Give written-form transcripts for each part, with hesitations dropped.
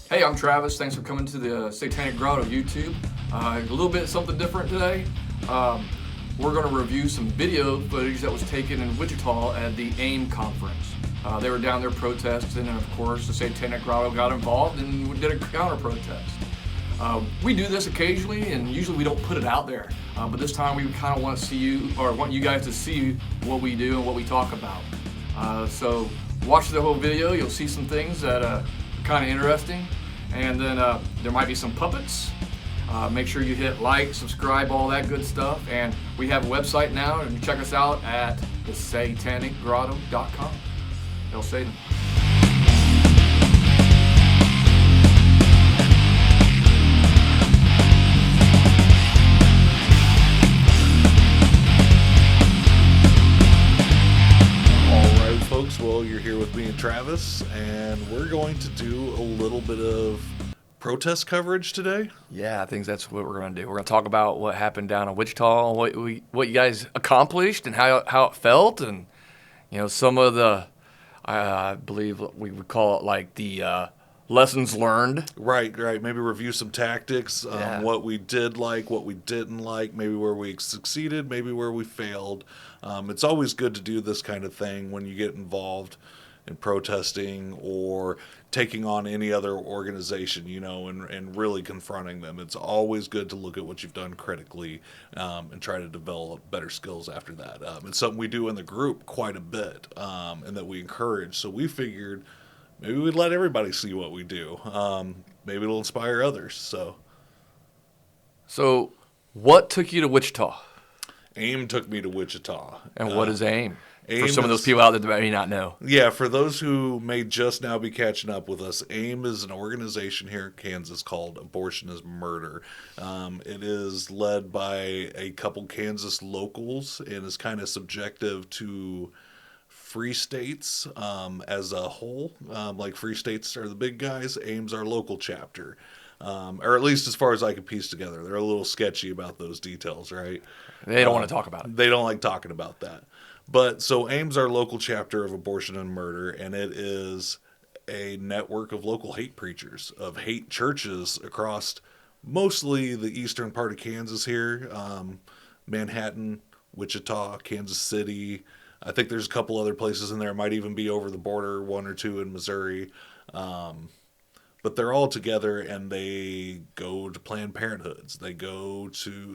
Hey, I'm Travis. Thanks for coming to the Satanic Grotto YouTube. A little bit something different today. We're going to review some video footage that was taken in Wichita at the AIM conference. They were down there protesting, and of course, the Satanic Grotto got involved and did a counter protest. We do this occasionally, and usually we don't put it out there. But this time, we kind of want to see you, or want you guys to see what we do and what we talk about. So watch the whole video. You'll see some things that are kind of interesting, and then there might be some puppets. Make sure you hit like, subscribe, all that good stuff. And we have a website now, and you check us out at thesatanicgrotto.com. Hail Satan. Folks, well, you're here with me and Travis, and we're going to do a little bit of protest coverage today. Yeah, I think that's what we're going to do. We're going to talk about what happened down in Wichita, what you guys accomplished, and how it felt, and some of the I believe we would call it like the lessons learned. Right. Maybe review some tactics, what we did like, what we didn't like, maybe where we succeeded, maybe where we failed. It's always good to do this kind of thing when you get involved in protesting or taking on any other organization, and really confronting them. It's always good to look at what you've done critically and try to develop better skills after that. It's something we do in the group quite a bit and that we encourage. So we figured maybe we'd let everybody see what we do. Maybe it'll inspire others. So what took you to Wichita? AIM took me to Wichita. And what is AIM? AIM For some of those people out there that may not know. Yeah, for those who may just now be catching up with us, AIM is an organization here in Kansas called Abortion is Murder. It is led by a couple Kansas locals and is kind of subjective to free states as a whole. Like free states are the big guys, AIM's our local chapter. Or at least as far as I can piece together. They're a little sketchy about those details, right? They don't want to talk about it. They don't like talking about that. But so AIM's our local chapter of Abortion and Murder, and it is a network of local hate preachers, of hate churches across mostly the eastern part of Kansas here, Manhattan, Wichita, Kansas City. I think there's a couple other places in there. It might even be over the border, one or two in Missouri. But they're all together, and they go to Planned Parenthoods.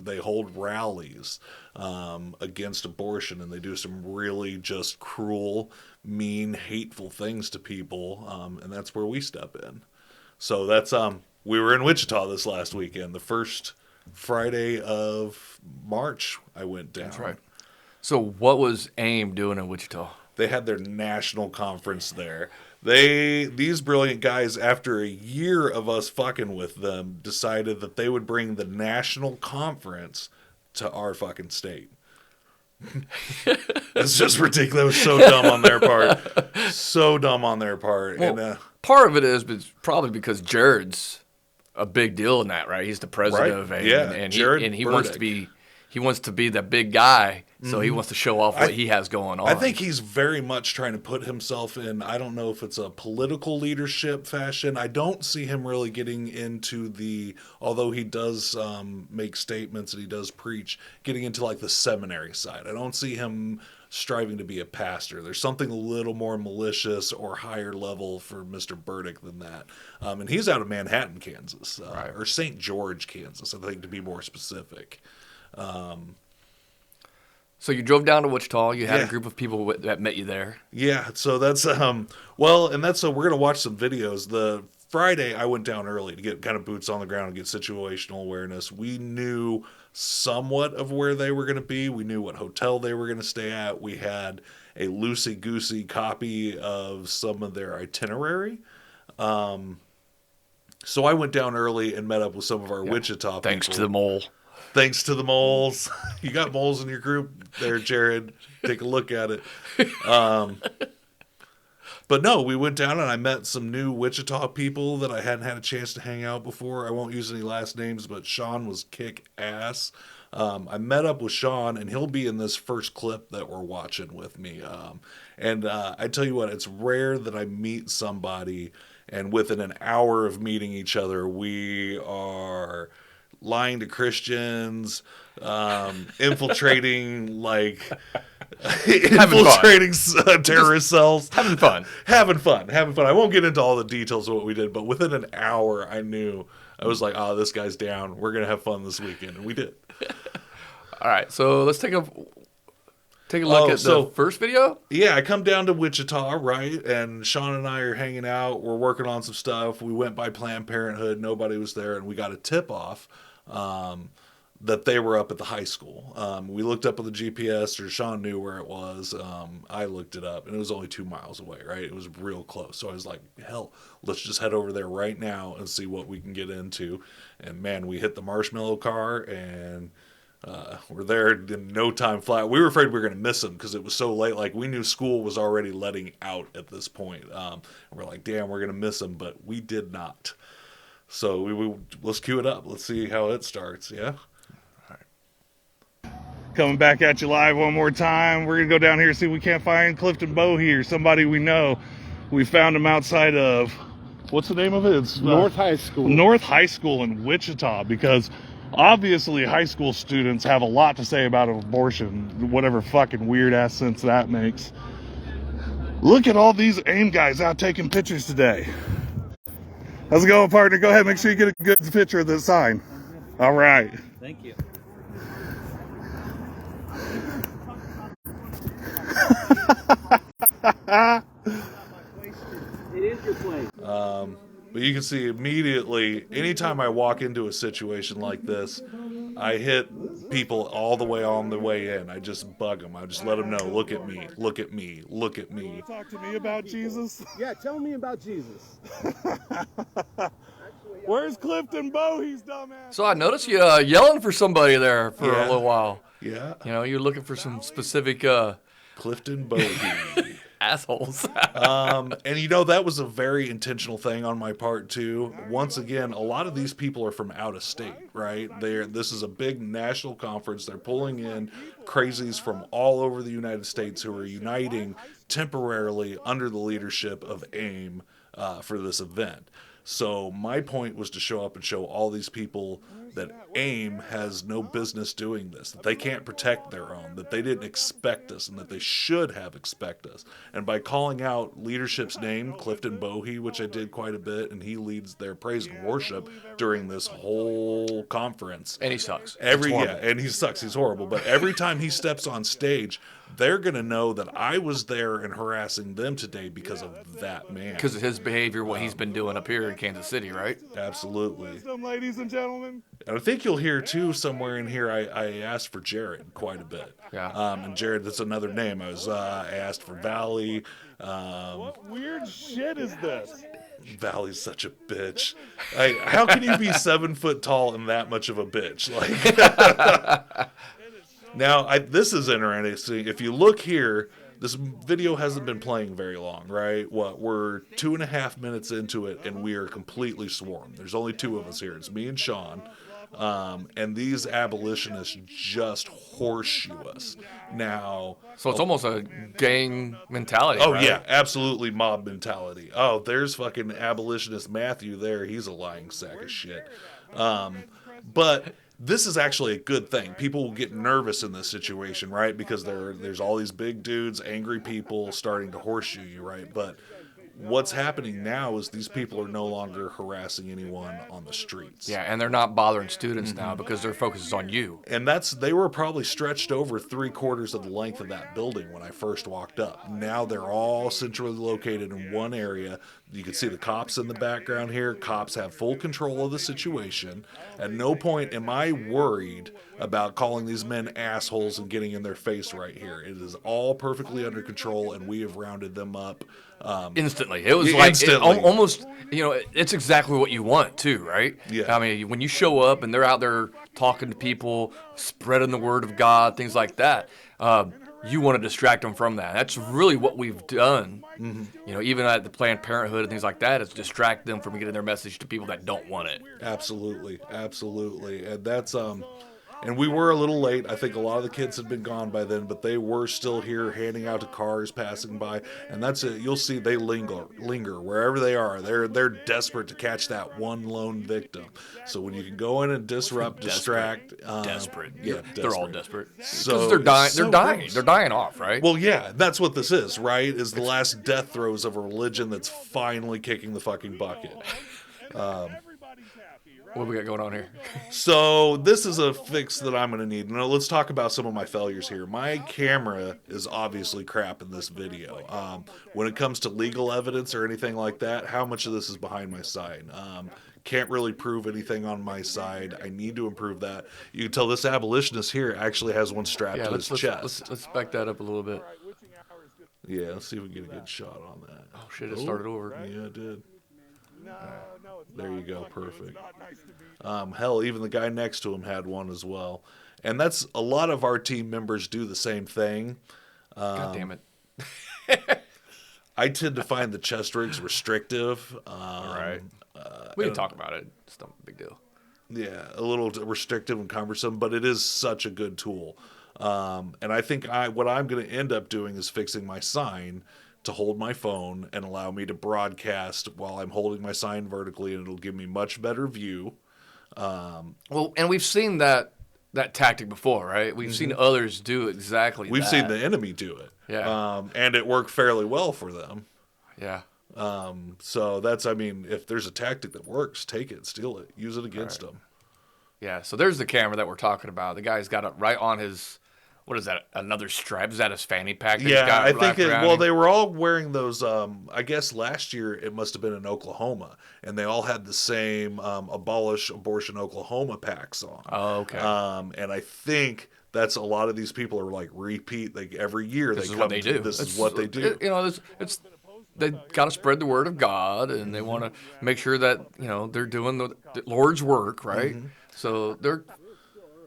They hold rallies against abortion, and they do some really just cruel, mean, hateful things to people, and that's where we step in. So that's we were in Wichita this last weekend. The first Friday of March, I went down. That's right. So what was AIM doing in Wichita? They had their national conference there. These brilliant guys, after a year of us fucking with them, decided that they would bring the national conference to our fucking state. That's just ridiculous. That was so dumb on their part. So dumb on their part. Well, and part of it is probably because Jared's a big deal in that, right? He's the president of AIM, and Jared he Burdick. wants to be the big guy, so he wants to show off what he has going on. I think he's very much trying to put himself in, I don't know if it's a political leadership fashion. I don't see him really getting into although he does make statements and he does preach, getting into like the seminary side. I don't see him striving to be a pastor. There's something a little more malicious or higher level for Mr. Burdick than that. And he's out of Manhattan, Kansas, right. Or St. George, Kansas, I think, to be more specific. So you drove down to Wichita. You had a group of people that met you there. Yeah, so that's so we're gonna watch some videos. The Friday I went down early to get kind of boots on the ground and get situational awareness. We knew somewhat of where they were gonna be. We knew what hotel they were gonna stay at. We had a loosey-goosey copy of some of their itinerary. So I went down early and met up with some of our Wichita people. Thanks to the mole. Thanks to the moles. You got moles in your group there, Jared. Take a look at it. But no, we went down and I met some new Wichita people that I hadn't had a chance to hang out before. I won't use any last names, but Sean was kick ass. I met up with Sean, and he'll be in this first clip that we're watching with me. And I tell you what, it's rare that I meet somebody And within an hour of meeting each other, we are lying to Christians, infiltrating terrorist cells, having fun. having fun. I won't get into all the details of what we did, but within an hour, I was like, "Oh, this guy's down. We're gonna have fun this weekend," and we did. All right, so let's take a look at the first video. Yeah, I come down to Wichita, right? And Sean and I are hanging out. We're working on some stuff. We went by Planned Parenthood. Nobody was there, and we got a tip off that they were up at the high school. We looked up on the GPS, or Sean knew where it was. I looked it up, and it was only 2 miles away, right? It was real close. So I was like, hell, let's just head over there right now and see what we can get into. And man, we hit the marshmallow car, and we're there in no time flat. We were afraid we were going to miss them because it was so late. Like, we knew school was already letting out at this point. And we're like, damn, we're going to miss them, but we did not. So let's cue it up. Let's see how it starts, yeah? Coming back at you live one more time. We're going to go down here and see if we can't find Clifton Bow here, somebody we know. We found him outside of, what's the name of it? It's North High School. North High School in Wichita, because obviously high school students have a lot to say about abortion, whatever fucking weird ass sense that makes. Look at all these AIM guys out taking pictures today. How's it going, partner? Go ahead, make sure you get a good picture of the sign. All right. Thank you. It is your place. But you can see immediately, anytime I walk into a situation like this, I hit people all the way on the way in. I just bug them. I just let them know, look at me, look at me, look at me. Talk to me about Jesus. Yeah, tell me about Jesus. Where's Clifton Bow? He's dumbass. So I noticed you yelling for somebody there for a little while. Yeah. You know, you're looking for some specific Clifton Bogey. assholes. And that was a very intentional thing on my part too. Once again, a lot of these people are from out of state, right? This is a big national conference. They're pulling in crazies from all over the United States who are uniting temporarily under the leadership of AIM for this event. So my point was to show up and show all these people that AIM has no business doing this, that they can't protect their own, that they didn't expect us, and that they should have expected us. And by calling out leadership's name, Clifton Bohey, which I did quite a bit, and he leads their praise and worship during this whole conference. And he sucks. And he sucks. He's horrible. But every time he steps on stage, they're going to know that I was there and harassing them today because of that man. Because of his behavior, what he's been doing up here in Kansas City, right? Absolutely. Wisdom, ladies and gentlemen. And I think you'll hear, too, somewhere in here, I asked for Jared quite a bit. Yeah. And Jared, that's another name. I asked for Valley. What weird shit is this? Valley's such a bitch. How can you be 7 foot tall and that much of a bitch? Now, this is interesting. If you look here, this video hasn't been playing very long, right? We're 2.5 minutes into it, and we are completely swarmed. There's only 2 of us here. It's me and Sean. And these abolitionists just horseshoe us. Now, So it's almost a gang mentality, oh, right? yeah, absolutely mob mentality. Oh, there's fucking abolitionist Matthew there. He's a lying sack of shit. But this is actually a good thing. People will get nervous in this situation, right? Because there's all these big dudes, angry people starting to horseshoe you, right? But what's happening now is these people are no longer harassing anyone on the streets. Yeah, and they're not bothering students now because their focus is on you. And they were probably stretched over 3/4 of the length of that building when I first walked up. Now they're all centrally located in one area. You can see the cops in the background here. Cops have full control of the situation. At no point am I worried about calling these men assholes and getting in their face right here. It is all perfectly under control, and we have rounded them up. Instantly. It was like Instantly. almost, it's exactly what you want too, right? Yeah. I mean, when you show up and they're out there talking to people, spreading the word of God, things like that, you want to distract them from that. That's really what we've done. Mm-hmm. Even at the Planned Parenthood and things like that, is distract them from getting their message to people that don't want it. Absolutely. And that's And we were a little late. I think a lot of the kids had been gone by then, but they were still here handing out to cars passing by. And that's it. You'll see they linger wherever they are. They're desperate to catch that one lone victim. So when you can go in and disrupt, distract. Desperate. Yeah, They're all desperate. So Because they're dying. so They're dying. gross. They're dying off, right? Well, yeah, that's what this is, right? Is the last death throes of a religion that's finally kicking the fucking bucket. What do we got going on here? So this is a fix that I'm going to need. Now let's talk about some of my failures here. My camera is obviously crap in this video. When it comes to legal evidence or anything like that, how much of this is behind my side? Can't really prove anything on my side. I need to improve that. You can tell this abolitionist here actually has one strapped to his chest. Let's back that up a little bit. Yeah, let's see if we can get a good shot on that. Oh shit! It started over. Yeah, it did. There you go, perfect. Hell, even the guy next to him had one as well. And that's a lot of our team members do the same thing. God damn it! I tend to find the chest rigs restrictive. Right. We can talk about it. It's not a big deal. Yeah, a little restrictive and cumbersome, but it is such a good tool. And I think what I'm going to end up doing is fixing my sign to hold my phone and allow me to broadcast while I'm holding my sign vertically, and it'll give me much better view. Well, and we've seen that tactic before, right? We've seen others do exactly that. We've seen the enemy do it. Yeah. And it worked fairly well for them. Yeah. So that's, I mean, if there's a tactic that works, take it, steal it, use it against them. Yeah, so there's the camera that we're talking about. The guy's got it right on his, what is that, another stripe? Is that his fanny pack that he's got I think wrapped around him? they were all wearing those, I guess last year it must have been in Oklahoma, and they all had the same Abolish Abortion Oklahoma packs on. Oh, okay. And I think that's a lot of these people are like repeat, like every year This they is come what they do. This is what they do. It's they got to spread the word of God, and they want to make sure that they're doing the Lord's work, right? Mm-hmm. So they're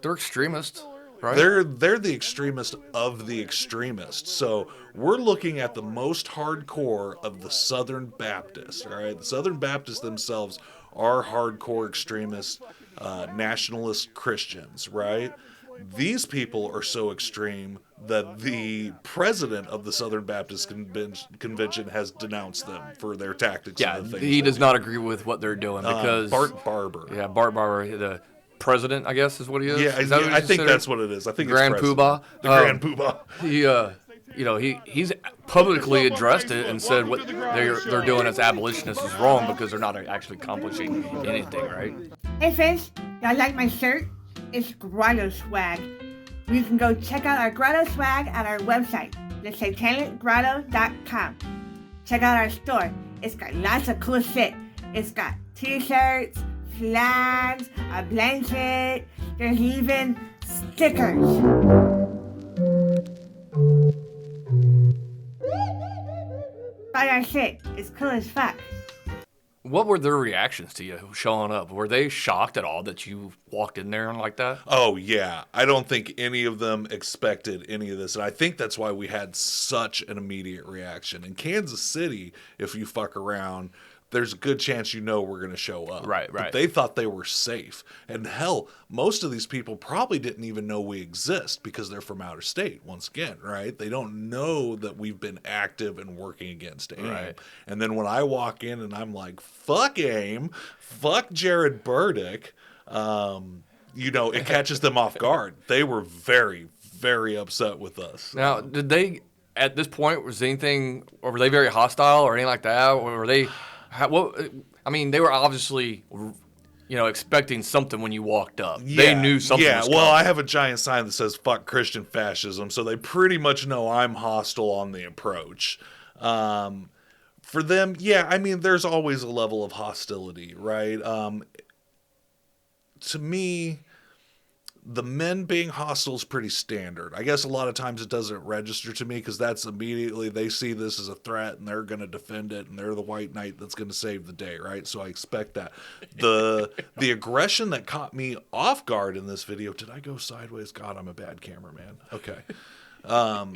extremists, right? They're the extremist of the extremists. So we're looking at the most hardcore of the Southern Baptists. All right, the Southern Baptists themselves are hardcore extremist, nationalist Christians, right? These people are so extreme that the president of the Southern Baptist Convention has denounced them for their tactics. Yeah, and the things he they does do. not agree with what they're doing because Bart Barber. Yeah, Bart Barber, the president, I guess, is what he is. Yeah, Is that what I he's think considered? that's what it is. I think Grand it's Poobah. The Grand Poobah. He's publicly addressed it and said what they're doing as abolitionists is wrong because they're not actually accomplishing anything, right? Hey friends, y'all like my shirt? It's Grotto swag. You can go check out our Grotto swag at our website, thesatanicgrotto.com. Check out our store. It's got lots of cool shit. It's got t-shirts, flags, a blanket. There's even stickers. Buy our shit. It's cool as fuck. What were their reactions to you showing up? Were they shocked at all that you walked in there like that? Oh, yeah. I don't think any of them expected any of this. And I think that's why we had such an immediate reaction. In Kansas City, if you fuck around, there's a good chance we're going to show up. Right. But they thought they were safe. And hell, most of these people probably didn't even know we exist because they're from outer state, once again, right? They don't know that we've been active and working against AIM. Right. And then when I walk in and I'm like, fuck AIM, fuck Jared Burdick, it catches them off guard. They were very, very upset with us. Now, did they, at this point, were they very hostile or anything like that? Or were they... they were obviously, expecting something when you walked up. They knew something was coming. Well, I have a giant sign that says "fuck Christian fascism," so they pretty much know I'm hostile on the approach. For them, there's always a level of hostility, right? To me, the men being hostile is pretty standard. I guess a lot of times it doesn't register to me because that's immediately they see this as a threat and they're going to defend it and they're the white knight that's going to save the day, right? So I expect that. The aggression that caught me off guard in this video, did I go sideways? God, I'm a bad cameraman. Okay.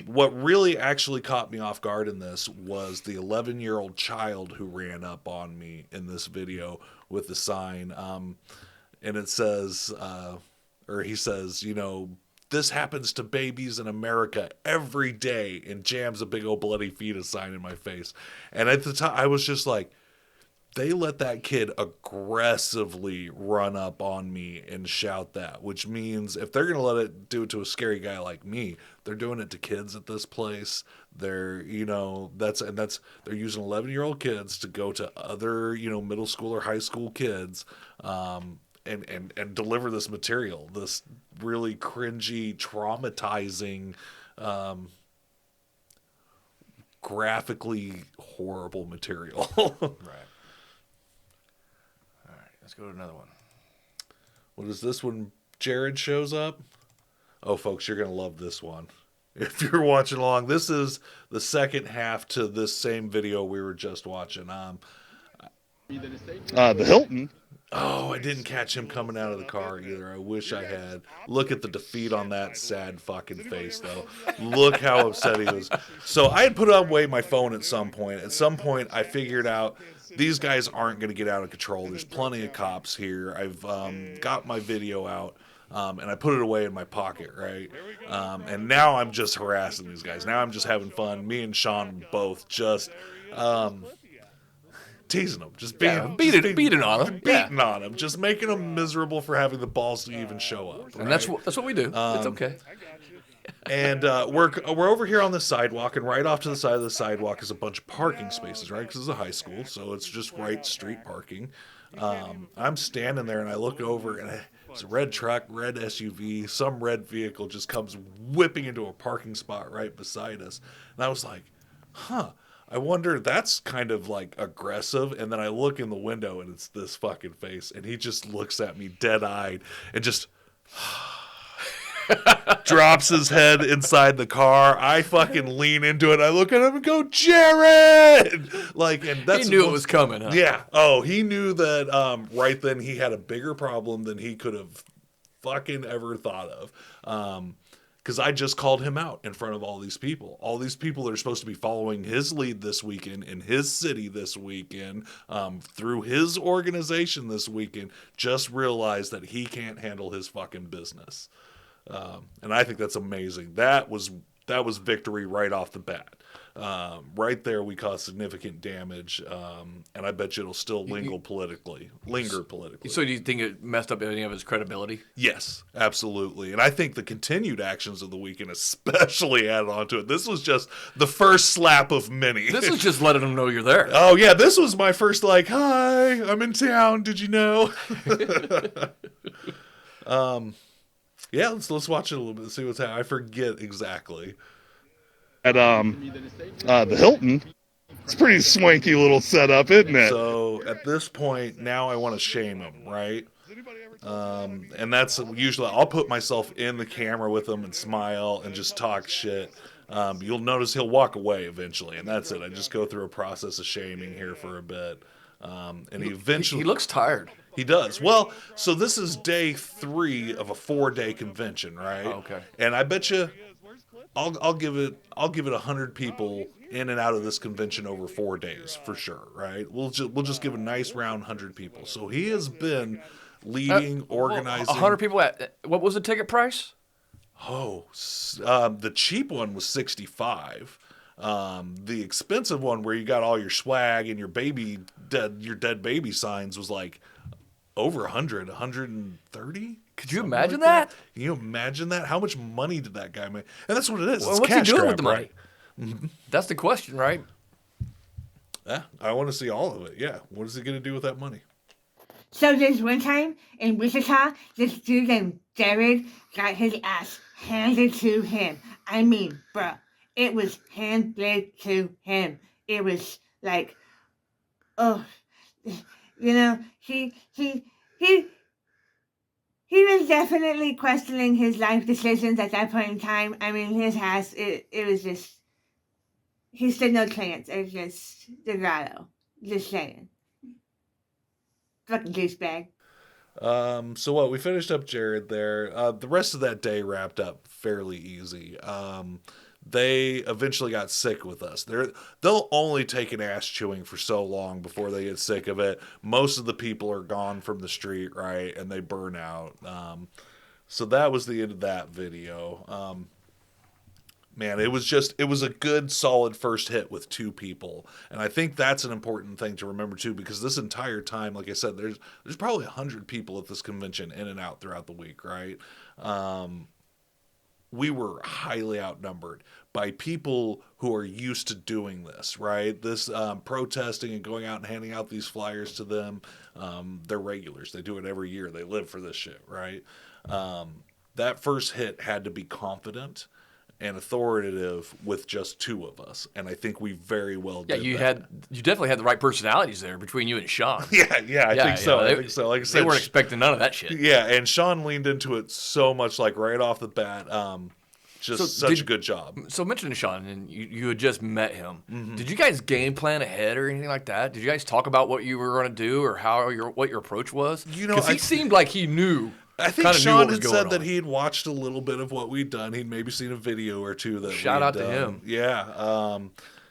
What really actually caught me off guard in this was the 11-year-old child who ran up on me in this video with the sign. And it says... or he says, you know, this happens to babies in America every day, and jams a big old bloody fetus sign in my face. And at the time, I was just like, they let that kid aggressively run up on me and shout that, which means if they're going to let it do it to a scary guy like me, they're doing it to kids at this place. They're, you know, they're using 11-year-old kids to go to other, you know, middle school or high school kids, and deliver this material, this really cringy, traumatizing, graphically horrible material. Right. All right, let's go to another one. What is this one? Jared shows up. Oh, folks, you're going to love this one. If you're watching along, this is the second half to this same video we were just watching. The Hilton. Oh, I didn't catch him coming out of the car either. I wish I had. Look at the defeat on that sad fucking face, though. Look how upset he was. So I had put away my phone at some point. At some point, I figured out these guys aren't going to get out of control. There's plenty of cops here. I've got my video out, and I put it away in my pocket, right? And now I'm just harassing these guys. Now I'm just having fun. Me and Sean both just... teasing them, just beating on them, beating on them, just making them miserable for having the balls to even show up. Right? And that's what we do. It's okay. And we're over here on the sidewalk, and right off to the side of the sidewalk is a bunch of parking spaces, right? Because it's a high school, so it's just right street parking. I'm standing there, and I look over, and it's a red truck, red SUV, some red vehicle just comes whipping into a parking spot right beside us. And I was like, huh. I wonder, that's kind of like aggressive. And then I look in the window and it's this fucking face. And he just looks at me dead-eyed and just drops his head inside the car. I fucking lean into it. I look at him and go, Jared! Like, and that's... He knew it was coming, huh? Yeah. Oh, he knew that right then he had a bigger problem than he could have fucking ever thought of. Because I just called him out in front of all these people. All these people that are supposed to be following his lead this weekend in his city this weekend, through his organization this weekend, just realized that he can't handle his fucking business. And I think that's amazing. That was victory right off the bat. Right there, we caused significant damage, and I bet you it'll still linger politically. So do you think it messed up any of his credibility? Yes, absolutely. And I think the continued actions of the weekend especially added on to it. This was just the first slap of many. This is just letting them know you're there. Oh, yeah, this was my first, like, hi, I'm in town, did you know? Yeah, let's watch it a little bit, see what's happening. I forget exactly. At the Hilton. It's a pretty swanky little setup, isn't it? So at this point, now I want to shame him, right? And that's usually, I'll put myself in the camera with him and smile and just talk shit. You'll notice he'll walk away eventually, and that's it. I just go through a process of shaming here for a bit. And he eventually... He looks tired. He does. Well, so this is day 3 of a 4-day convention, right? Oh, okay. And I bet you... I'll give it 100 people in and out of this convention over 4 days for sure, right? We'll just give a nice round 100 people. So he has been leading, organizing. 100 people at what was the ticket price? Oh, the cheap one was $65. The expensive one where you got all your swag and your dead baby signs was like over 100, 130. Could you imagine that? Can you imagine that? How much money did that guy make? And that's what it is. Well, it's what's cash he doing grab, with the money? right? Mm-hmm. That's the question, right? Yeah, I want to see all of it. Yeah. What is he going to do with that money? So this one time in Wichita, this dude named Jared got his ass handed to him. I mean, bro, it was handed to him. It was like, oh, you know, he was definitely questioning his life decisions at that point in time. I mean, his ass, it was just, he stood no chance. It was just the Grotto. Just saying. Fucking douchebag. So what? We finished up Jared there. The rest of that day wrapped up fairly easy. They eventually got sick with us. They'll only take an ass chewing for so long before they get sick of it. Most of the people are gone from the street, right? And they burn out. So that was the end of that video. Man, it was a good, solid first hit with 2 people. And I think that's an important thing to remember, too, because this entire time, like I said, there's probably 100 people at this convention in and out throughout the week, right? We were highly outnumbered by people who are used to doing this, right? This protesting and going out and handing out these flyers to them. They're regulars. They do it every year. They live for this shit, right? That first hit had to be confident and authoritative with just 2 of us, and I think we very well did. You that. you definitely had the right personalities there between you and Sean. I think so. I think so. Like I said, they weren't expecting none of that shit. Yeah, and Sean leaned into it so much, like right off the bat. Such a good job. So mentioning Sean, and you had just met him. Mm-hmm. Did you guys game plan ahead or anything like that? Did you guys talk about what you were going to do or what your approach was? Because he seemed like he knew. I think Sean had said that he had watched a little bit of what we'd done. He'd maybe seen a video or 2 that Shout out to him. Yeah.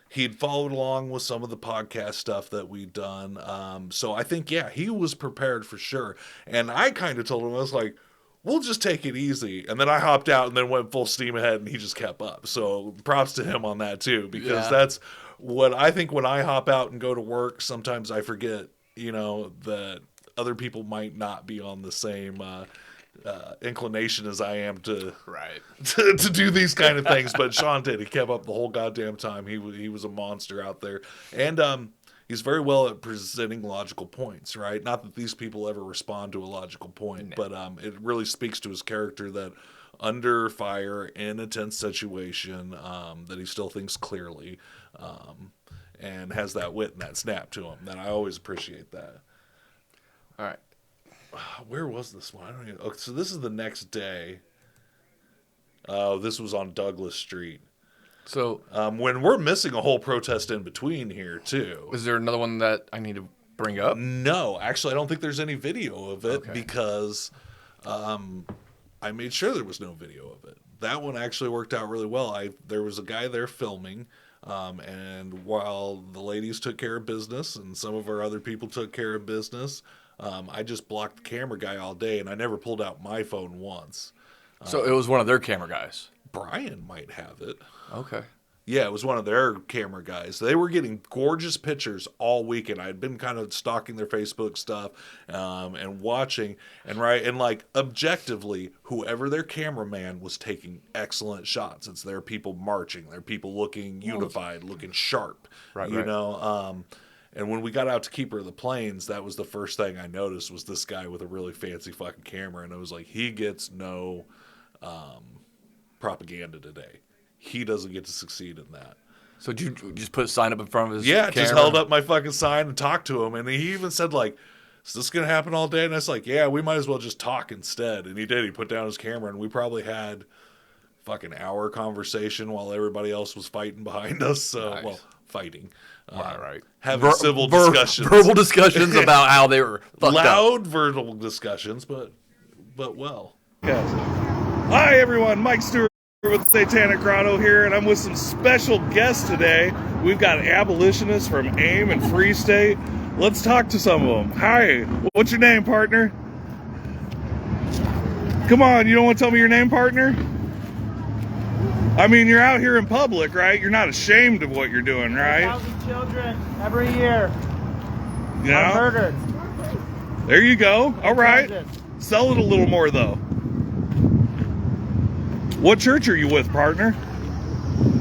He'd followed along with some of the podcast stuff that we'd done. So I think, he was prepared for sure. And I kind of told him, I was like, we'll just take it easy. And then I hopped out and then went full steam ahead, and he just kept up. So props to him on that, too, because that's what I think when I hop out and go to work, sometimes I forget, that other people might not be on the same inclination as I am to do these kind of things. But Sean did. He kept up the whole goddamn time. He was a monster out there. And he's very well at presenting logical points, right? Not that these people ever respond to a logical point, but it really speaks to his character that under fire, in a tense situation, that he still thinks clearly, and has that wit and that snap to him. That I always appreciate that. All right. Where was this one? I don't even. Okay, so this is the next day. Oh, this was on Douglas Street. So when we're missing a whole protest in between here too. Is there another one that I need to bring up? No, actually, I don't think there's any video of it because I made sure there was no video of it. That one actually worked out really well. There was a guy there filming. And while the ladies took care of business and some of our other people took care of business, I just blocked the camera guy all day, and I never pulled out my phone once. So it was one of their camera guys. Brian might have it. Okay. Yeah, it was one of their camera guys. They were getting gorgeous pictures all weekend. I had been kind of stalking their Facebook stuff and watching, and like objectively, whoever their cameraman was taking excellent shots. It's their people marching, their people looking unified, looking sharp. Right. And when we got out to Keeper of the Plains, that was the first thing I noticed was this guy with a really fancy fucking camera, and I was like, he gets no propaganda today. He doesn't get to succeed in that. So did you just put a sign up in front of his camera? camera? Just held up my fucking sign and talked to him. And he even said, like, is this going to happen all day? And I was like, yeah, we might as well just talk instead. And he did. He put down his camera, and we probably had fucking hour conversation while everybody else was fighting behind us. So, nice. Well, fighting. Right. Having civil discussions. Verbal discussions about how they were fucked Loud up. verbal discussions, but well. Hi everyone, Mike Stewart with Satanic Grotto here, and I'm with some special guests today. We've got abolitionists from AIM and Free State. Let's talk to some of them. Hi, what's your name, partner? Come on, you don't want to tell me your name, partner? I mean, you're out here in public, right? You're not ashamed of what you're doing, right? 1,000 children every year You know? are murdered. There you go. All right. Sell it a little more, though. What church are you with, partner?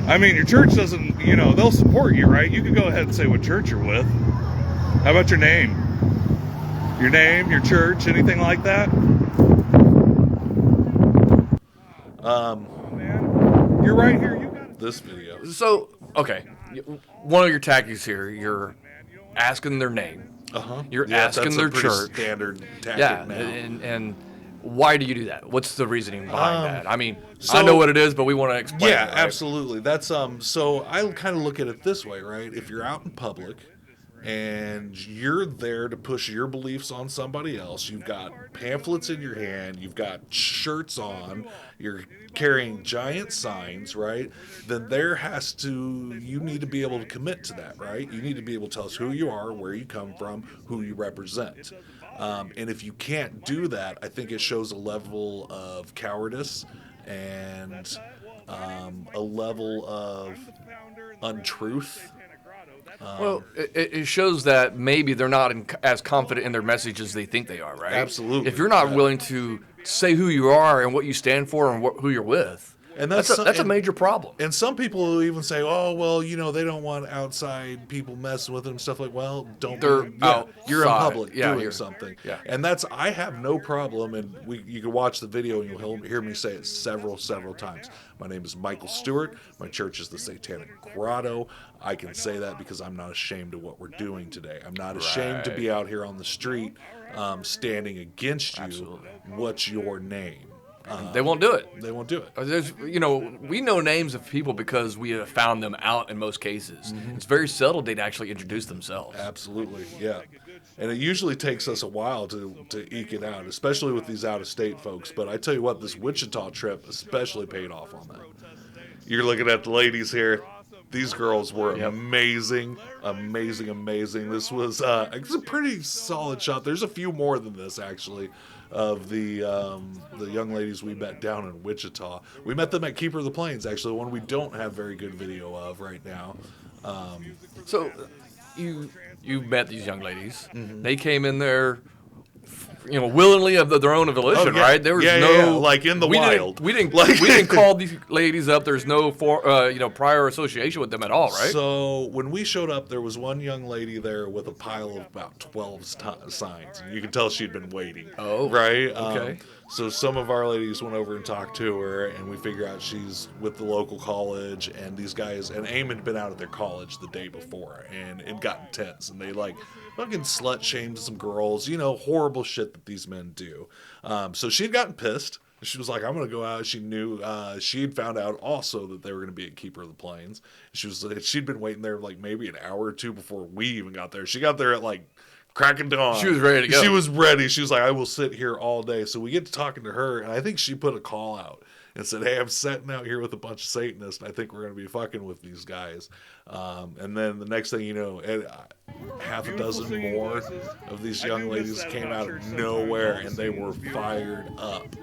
I mean, your church doesn't, they'll support you, right? You can go ahead and say what church you're with. How about your name? Your name, your church, anything like that? Man, you're right here. You got This video. So, okay. One of your tactics here, you're asking their name. You're asking their church. Standard tactic now. And why do you do that? What's the reasoning behind that? I mean, I know what it is, but we want to explain it. Yeah, right? absolutely. That's so I kind of look at it this way, right? If you're out in public and you're there to push your beliefs on somebody else, you've got pamphlets in your hand, you've got shirts on, you're carrying giant signs, right? Then you need to be able to commit to that, right? You need to be able to tell us who you are, where you come from, who you represent. And if you can't do that, I think it shows a level of cowardice and a level of untruth. Well, it shows that maybe they're not as confident in their message as they think they are, right? Absolutely. If you're not willing to say who you are and what you stand for and who you're with, and that's a major problem. And some people will even say, "Oh, well, they don't want outside people messing with them and stuff like." Well, They're outside. You're in public doing you're something, yeah. and I have no problem. And you can watch the video and you'll hear me say it several times. My name is Michael Stewart. My church is the Satanic Grotto. I can say that because I'm not ashamed of what we're doing today. I'm not ashamed to be out here on the street, standing against you. Absolutely. What's your name? They won't do it. They won't do it. We know names of people because we have found them out in most cases. It's very seldom they'd actually introduce themselves. Absolutely, yeah. And it usually takes us a while to eke it out, especially with these out-of-state folks. But I tell you what, this Wichita trip especially paid off on that. You're looking at the ladies here. These girls were amazing. This was it's a pretty solid shot. There's a few more than this, actually, of the young ladies we met down in Wichita. We met them at Keeper of the Plains, actually, one we don't have very good video of right now. So you met these young ladies. They came in there, willingly of their own volition, right? There was like in the wild. We didn't call these ladies up. There's no prior association with them at all, right? So when we showed up, there was one young lady there with a pile of about 12 signs. And you can tell she'd been waiting. Oh, right. Okay. So some of our ladies went over and talked to her, and we figure out she's with the local college, and these guys, and AIM had been out at their college the day before, and it got intense, and they fucking slut shamed some girls, horrible shit that these men do. So she'd gotten pissed. She was like, I'm going to go out. She knew, she'd found out also that they were going to be at Keeper of the Plains. She'd been waiting there maybe an hour or two before we even got there. She got there at crack of dawn. She was ready to go. She was ready. She was like, I will sit here all day. So we get to talking to her, and I think she put a call out and said, hey, I'm sitting out here with a bunch of Satanists, and I think we're going to be fucking with these guys. And then the next thing you know, half a dozen more of these young ladies came out of nowhere, and they were fired up.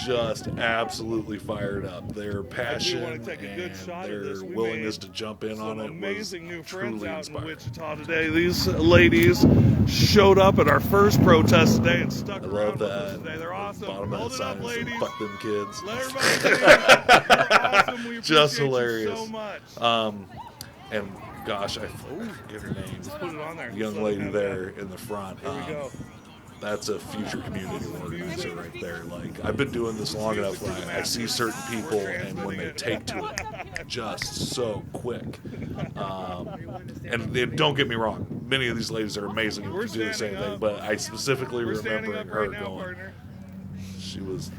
Just absolutely fired up. Their passion and their willingness to jump in on it was truly inspiring. Wichita today. These ladies showed up at our first protest today and stuck around with us today. They're awesome. Bottom of the sign is fuck them kids. Let everybody see. You're awesome. We Just appreciate hilarious. you so much. And gosh, I forget her name. Put it on there. Young lady there in the front. Here we go. That's a future community organizer right there. I've been doing this long enough when I see certain people, and when they take to it just so quick. And don't get me wrong, many of these ladies are amazing and can do the same thing, but I specifically remember her going, she was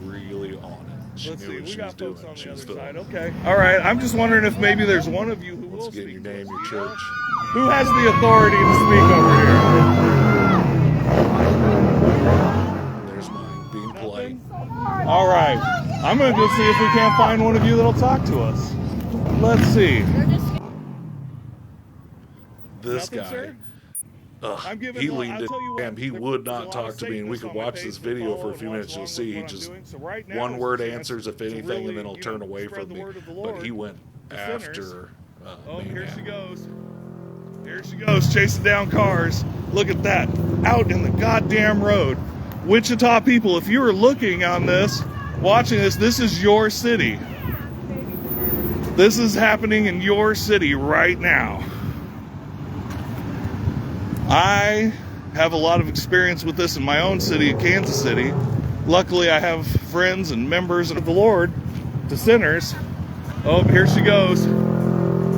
really on it. She Let's knew see. what We she was got doing. folks on She the was other doing side. it. Okay. All right. I'm just wondering if maybe there's one of you who will Let's get your speak. name, your church. Who has the authority to speak over here? There's mine, being polite. All right. I'm going to go see if we can't find one of you that'll talk to us. Let's see. This Nothing, guy, sir? I'm giving, he I'll leaned tell you what, in. He would not talk to me, and we could watch this video for a few minutes. You'll see he just one word answers, if anything, and then he'll turn away from me. But he went after Oh, here Mayhem. she goes. Here she goes, chasing down cars. Look at that. Out in the goddamn road. Wichita people, if you are looking on this, watching this, this is your city. This is happening in your city right now. I have a lot of experience with this in my own city, Kansas City. Luckily, I have friends and members of the Lord, to sinners. Oh, here she goes.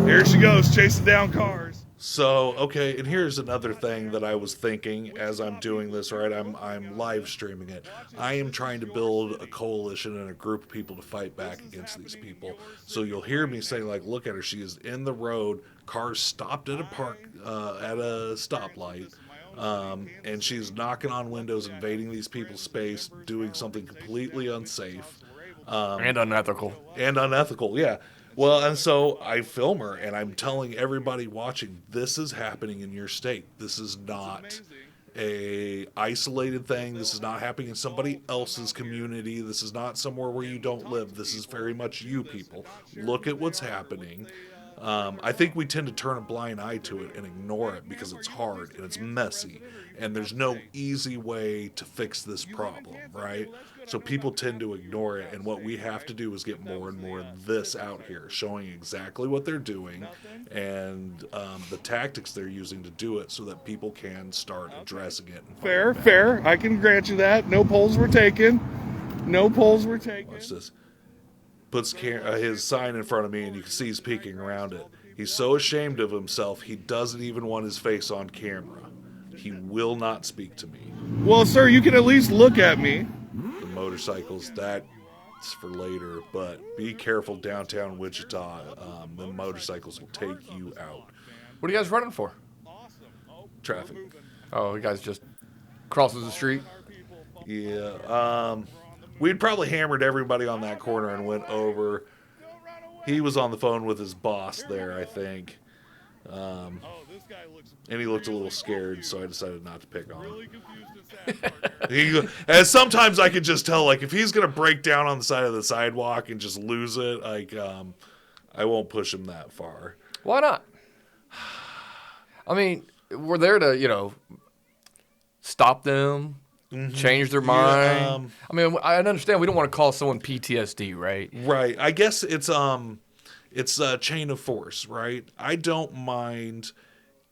Here she goes, chasing down cars. So, okay, and here's another thing that I was thinking as I'm doing this, right? I'm live streaming it. I am trying to build a coalition and a group of people to fight back against these people. So you'll hear me say, look at her. She is in the road. Cars stopped at a stoplight. And she's knocking on windows, invading these people's space, doing something completely unsafe. And unethical. And unethical, yeah. Well, and so I film her, and I'm telling everybody watching, this is happening in your state. This is not a isolated thing. This is not happening in somebody else's community. This is not somewhere where you don't live. This is very much you people. Look at what's happening. I think we tend to turn a blind eye to it and ignore it because it's hard and it's messy and there's no easy way to fix this problem, right? So people tend to ignore it, and what we have to do is get more and more of this out here, showing exactly what they're doing and the tactics they're using to do it so that people can start addressing it. And Fair. I can grant you that. No polls were taken. Watch this. Puts his sign in front of me, and you can see he's peeking around it. He's so ashamed of himself, he doesn't even want his face on camera. He will not speak to me. Well, sir, you can at least look at me. The motorcycles, that's for later, but be careful downtown Wichita. The motorcycles will take you out. What are you guys running for? Traffic. Oh, you guys just crosses the street? Yeah. We'd probably hammered everybody on that corner and went over. He was on the phone with his boss there, I think. And he looked a little scared, so I decided not to pick on him. And sometimes I could just tell, like, if he's going to break down on the side of the sidewalk and just lose it, like, I won't push him that far. Why not? I mean, we're there to, stop them, change their mind. I mean, I understand we don't want to call someone PTSD, right? Right. I guess it's a chain of force, right? I don't mind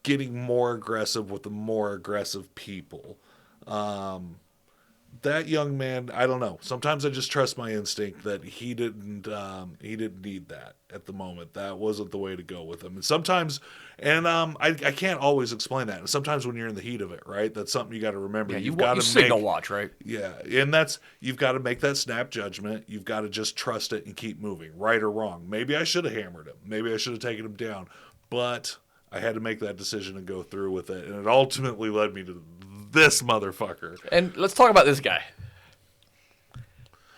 getting more aggressive with the more aggressive people. That young man, I don't know. Sometimes I just trust my instinct that he didn't need that at the moment. That wasn't the way to go with him. And sometimes, I can't always explain that. And sometimes when you're in the heat of it, right? That's something you got to remember. Yeah, you signal watch, right? Yeah, and you've got to make that snap judgment. You've got to just trust it and keep moving, right or wrong. Maybe I should have hammered him. Maybe I should have taken him down. But I had to make that decision and go through with it. And it ultimately led me to this motherfucker. And let's talk about this guy.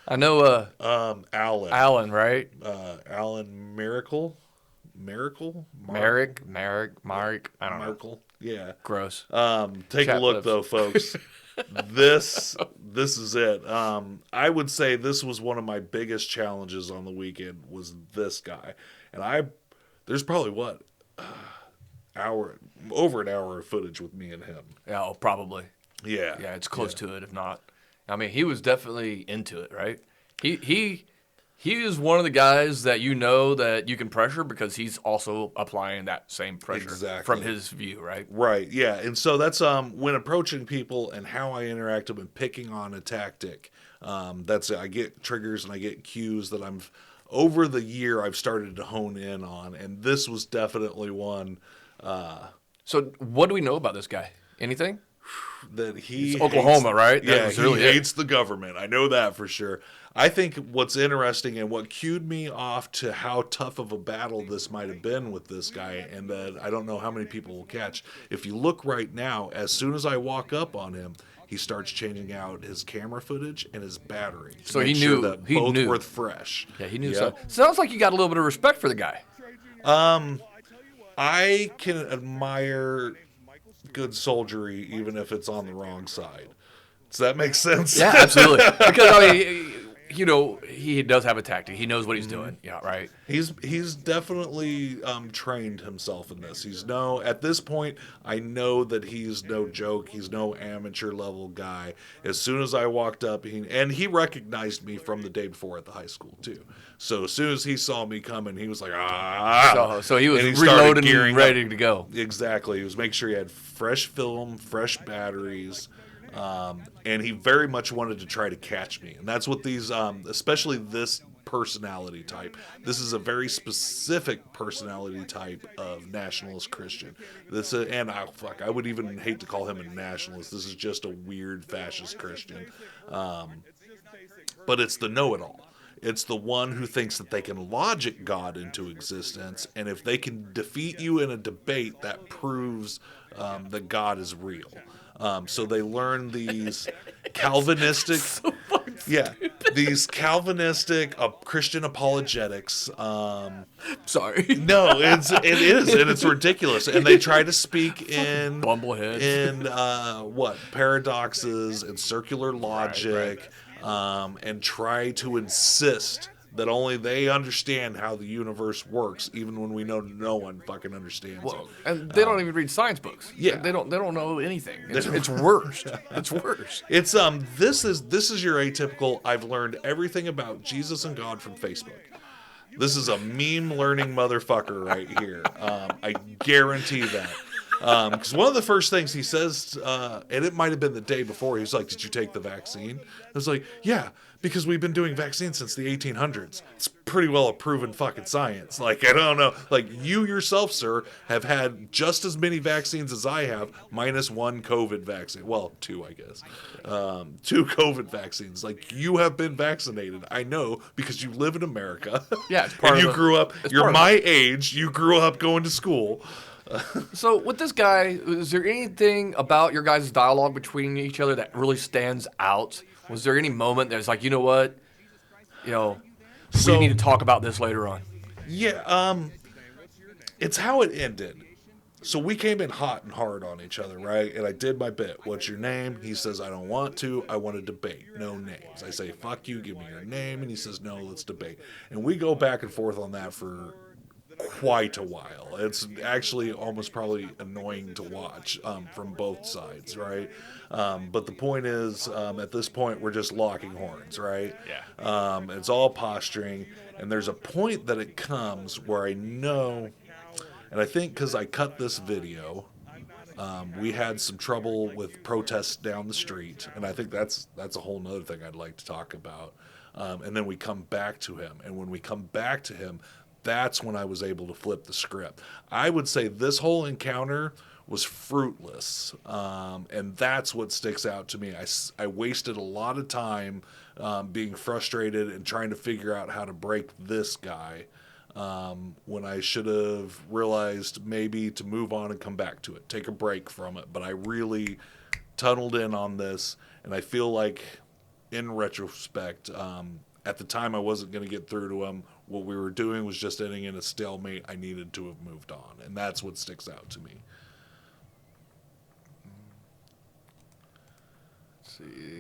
I know Allen. Allen, right? Allen Maricle? Maricle? Merrick, I don't know. Maricle. Yeah. Gross. Take a look though, folks. This is it. I would say this was one of my biggest challenges on the weekend was this guy. And there's probably over an hour of footage with me and him. Yeah, oh, probably. Yeah. Yeah, it's close to it, if not. I mean, he was definitely into it, right? He is one of the guys that that you can pressure because he's also applying that same pressure from his view, right? Right, yeah. And so that's when approaching people and how I interact with them and picking on a tactic. I get triggers and I get cues that over the year I've started to hone in on, and this was definitely one. So what do we know about this guy? Anything? That he hates Oklahoma, right? Yeah, he hates the government. I know that for sure. I think what's interesting and what cued me off to how tough of a battle this might have been with this guy, and that I don't know how many people will catch. If you look right now, as soon as I walk up on him, he starts changing out his camera footage and his battery. So he knew that both were fresh. Yeah, he knew. Yep. Sounds like you got a little bit of respect for the guy. I can admire good soldiery even if it's on the wrong side. Does that make sense? Yeah, absolutely. Because he does have a tactic. He knows what he's doing. Yeah, right. He's definitely trained himself in this. At this point, I know that he's no joke. He's no amateur level guy. As soon as I walked up, he recognized me from the day before at the high school too. So as soon as he saw me coming, he was like, ah. So he was reloaded and ready to go. Exactly. He was making sure he had fresh film, fresh batteries. And he very much wanted to try to catch me. And that's what these, especially this personality type. This is a very specific personality type of nationalist Christian. I would even hate to call him a nationalist. This is just a weird fascist Christian. But it's the know-it-all. It's the one who thinks that they can logic God into existence, and if they can defeat you in a debate, that proves that God is real. So they learn these Calvinistic, these Calvinistic Christian apologetics. Sorry. No, it is, and it's ridiculous. And they try to speak in Bumbleheads. in paradoxes and circular logic, right. and try to insist that only they understand how the universe works, even when we know no one fucking understands Well, it. and they don't even read science books. Yeah. They don't know anything. It's worse. It's worse. It's this is your atypical. I've learned everything about Jesus and God from Facebook. This is a meme learning motherfucker right here. I guarantee that. Because one of the first things he says, and it might have been the day before, he was like, "Did you take the vaccine?" I was like, "Yeah, because we've been doing vaccines since the 1800s. It's pretty well a proven fucking science. Like, I don't know. Like, you yourself, sir, have had just as many vaccines as I have, minus one COVID vaccine. Well, two, I guess. 2 COVID vaccines. Like, you have been vaccinated. I know, because you live in America. Yeah, it's part and of you the- grew up. it's You're part of my age. You grew up going to school." So with this guy, is there anything about your guys' dialogue between each other that really stands out? Was there any moment that's like, you know what, So- we need to talk about this later on? Yeah, it's how it ended. So we came in hot and hard on each other, right? And I did my bit. What's your name? He says, I don't want to. I want to debate. No names. I say, fuck you, give me your name. And he says, no, let's debate. And we go back and forth on that for quite a while. It's actually almost probably annoying to watch from both sides, right? But the point is, at this point, we're just locking horns, right? Yeah. It's all posturing. And there's a point that it comes where I know... And I think because I cut this video, we had some trouble with protests down the street, and I think that's a whole nother thing I'd like to talk about. And then we come back to him, and when we come back to him, that's when I was able to flip the script. I would say this whole encounter was fruitless, and that's what sticks out to me. I wasted a lot of time being frustrated and trying to figure out how to break this guy. When I should have realized maybe to move on and come back to it, take a break from it. But I really tunneled in on this, and I feel like, in retrospect, at the time I wasn't going to get through to him. What we were doing was just ending in a stalemate. I needed to have moved on, and that's what sticks out to me.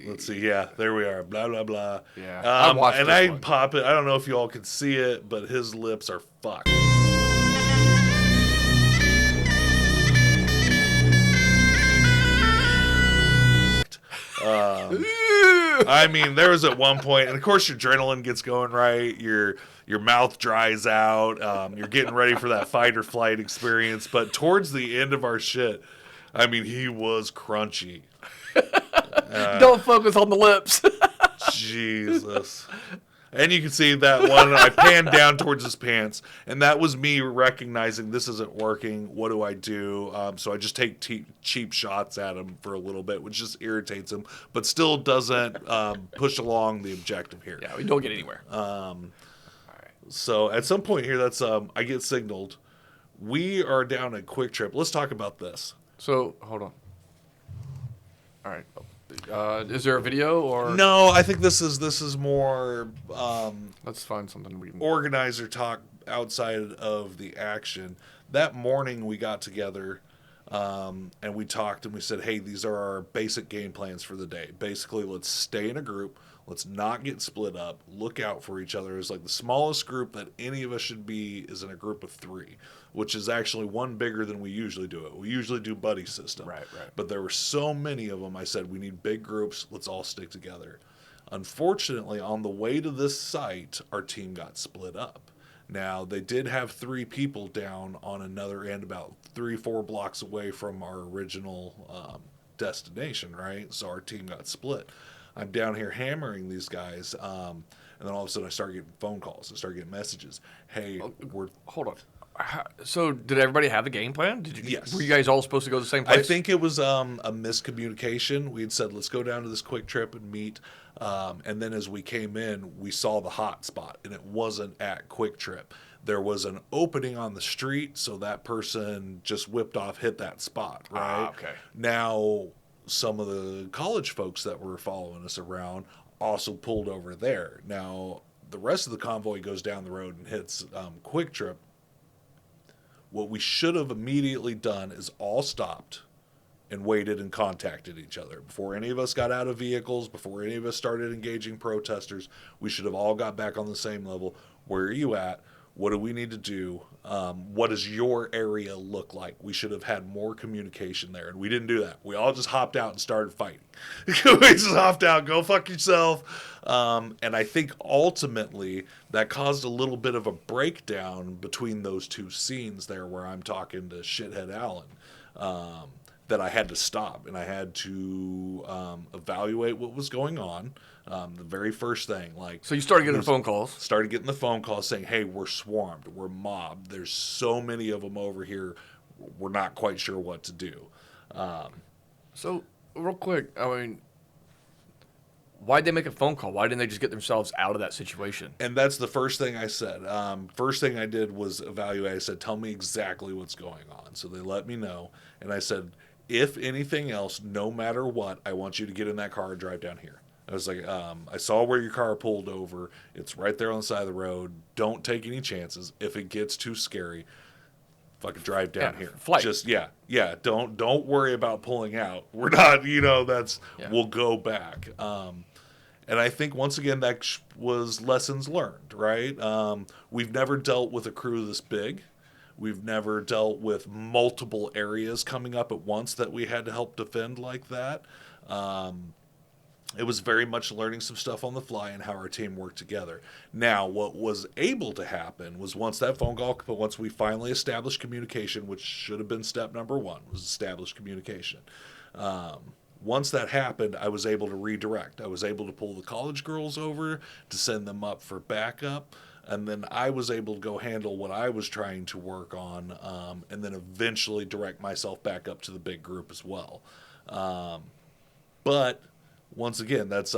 Let's see. Yeah, there we are. Blah blah blah. Yeah, I watched and this I one. pop it. I don't know if you all can see it, but his lips are fucked. I mean, there was at one point, and of course your adrenaline gets going, right? Your mouth dries out. You're getting ready for that fight or flight experience. But towards the end of our shit, I mean, he was crunchy. Don't focus on the lips. Jesus. And you can see that one, I panned down towards his pants, and that was me recognizing this isn't working. What do I do? So I just take cheap shots at him for a little bit, which just irritates him, but still doesn't push along the objective here. Yeah, we don't get anywhere. So at some point here, that's I get signaled. We are down at Quick Trip. Let's talk about this. So, hold on. All right. Is there a video or No, I think this is more let's find something we organizer talk outside of the action. That morning we got together and we talked and we said, hey, these are our basic game plans for the day. Basically, let's stay in a group. Let's not get split up. Look out for each other. It's like the smallest group that any of us should be is in a group of 3, which is actually one bigger than we usually do it. We usually do buddy system. Right. But there were so many of them, I said, we need big groups. Let's all stick together. Unfortunately, on the way to this site, our team got split up. Now, they did have 3 people down on another end, about 3-4 blocks away from our original destination, right? So our team got split. I'm down here hammering these guys, and then all of a sudden I start getting phone calls. I start getting messages. Hey, we're... Hold on. So did everybody have the game plan? Yes. Were you guys all supposed to go to the same place? I think it was a miscommunication. We had said, let's go down to this Quick Trip and meet. And then as we came in, we saw the hot spot, and it wasn't at Quick Trip. There was an opening on the street, so that person just whipped off, hit that spot, right? Okay. Now, some of the college folks that were following us around also pulled over there. Now, the rest of the convoy goes down the road and hits Quick Trip. What we should have immediately done is all stopped and waited and contacted each other. Before any of us got out of vehicles, before any of us started engaging protesters, we should have all got back on the same level. Where are you at? What do we need to do? What does your area look like? We should have had more communication there, and we didn't do that. We all just hopped out and started fighting. We just hopped out, go fuck yourself. And I think ultimately that caused a little bit of a breakdown between those two scenes there where I'm talking to shithead Allen. That I had to stop and I had to evaluate what was going on. The very first thing, So you started getting phone calls. Started getting the phone calls saying, "Hey, we're swarmed, we're mobbed. There's so many of them over here. We're not quite sure what to do." So real quick, I mean, why'd they make a phone call? Why didn't they just get themselves out of that situation? And that's the first thing I said. First thing I did was evaluate. I said, "Tell me exactly what's going on." So they let me know, and I said, "If anything else, no matter what, I want you to get in that car and drive down here." I was like, I saw where your car pulled over. It's right there on the side of the road. Don't take any chances. If it gets too scary, fucking drive down here. Flight. Just, yeah. Don't worry about pulling out. We're not, we'll go back. And I think, once again, that was lessons learned, right? We've never dealt with a crew this big. We've never dealt with multiple areas coming up at once that we had to help defend like that. It was very much learning some stuff on the fly and how our team worked together. Now, what was able to happen was once we finally established communication, which should have been step number one, was establish communication. Once that happened, I was able to redirect. I was able to pull the college girls over to send them up for backup. And then I was able to go handle what I was trying to work on, and then eventually direct myself back up to the big group as well. But once again, that's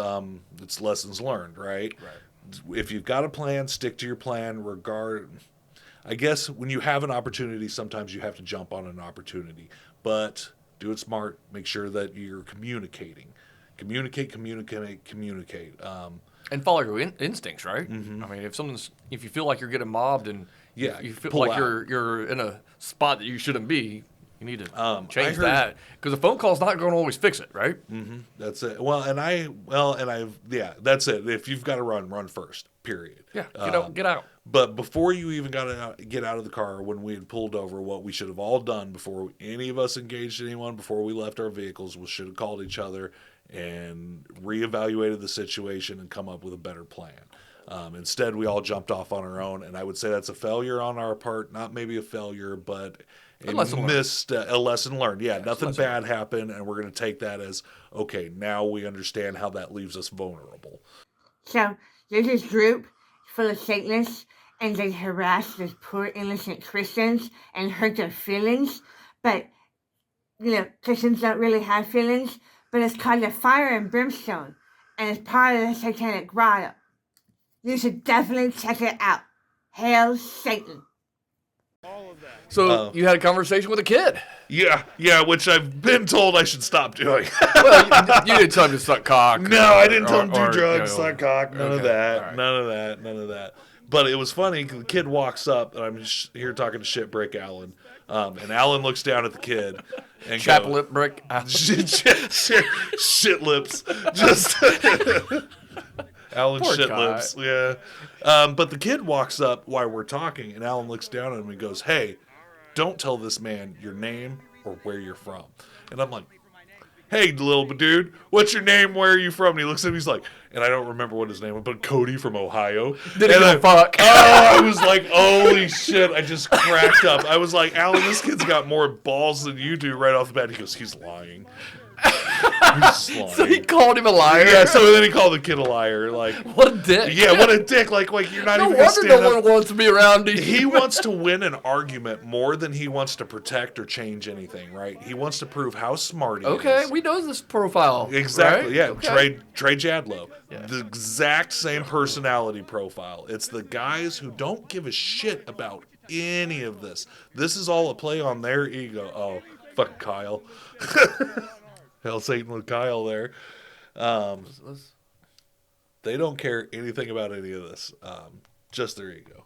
it's lessons learned, right? Right. If you've got a plan, stick to your plan. I guess when you have an opportunity, sometimes you have to jump on an opportunity, but do it smart. Make sure that you're communicating. Communicate. And follow your instincts, right? Mm-hmm. I mean, if you feel like you're getting mobbed and you feel pull like out. you're in a spot that you shouldn't be, you need to change heard- that, because a phone call's not going to always fix it, right? Mm-hmm. That's it. That's it. If you've got to run first. Period. Yeah, get out. But before you even got to get out of the car, when we had pulled over, what we should have all done before any of us engaged anyone, before we left our vehicles, was should have called each other and reevaluated the situation and come up with a better plan. Instead, we all jumped off on our own, and I would say that's a failure on our part. Not maybe a failure, but a lesson learned. Yeah, nothing bad happened, and we're going to take that as, okay, now we understand how that leaves us vulnerable. So there's this group full of Satanists, and they harass these poor innocent Christians and hurt their feelings. But, Christians don't really have feelings, but it's called the Fire and Brimstone, and it's part of the Satanic Grotto. You should definitely check it out. Hail Satan. So you had a conversation with a kid. Yeah, which I've been told I should stop doing. Well, you didn't tell him to suck cock. No, I didn't tell him to do drugs, suck cock, none of that. Right. None of that. But it was funny, 'cause the kid walks up, and I'm here talking to Shitbrick Allen, and Allen looks down at the kid and Chaplet brick. Shitlips. Just Allen Poor Shitlips. Yeah. But the kid walks up while we're talking, and Allen looks down at him and goes, "Hey, don't tell this man your name or where you're from." And I'm like, "Hey, little dude, what's your name? Where are you from?" And he looks at me, he's like, and I don't remember what his name was, but Cody from Ohio. Didn't give a fuck. Oh, I was like, holy shit, I just cracked up. I was like, Alan, this kid's got more balls than you do right off the bat. He goes, he's lying. So he called him a liar? Yeah, so then he called the kid a liar. Like, what a dick. Yeah, what a dick. Like you're not no even going to stand up. No wonder no one wants to be around you. He wants to win an argument more than he wants to protect or change anything, right? He wants to prove how smart he is. Okay, we know this profile. Exactly, right? yeah. Okay. Trey Jadlow. Yeah. The exact same personality profile. It's the guys who don't give a shit about any of this. This is all a play on their ego. Oh, fuck Kyle. Hell Satan with Kyle there. They don't care anything about any of this. Just their ego.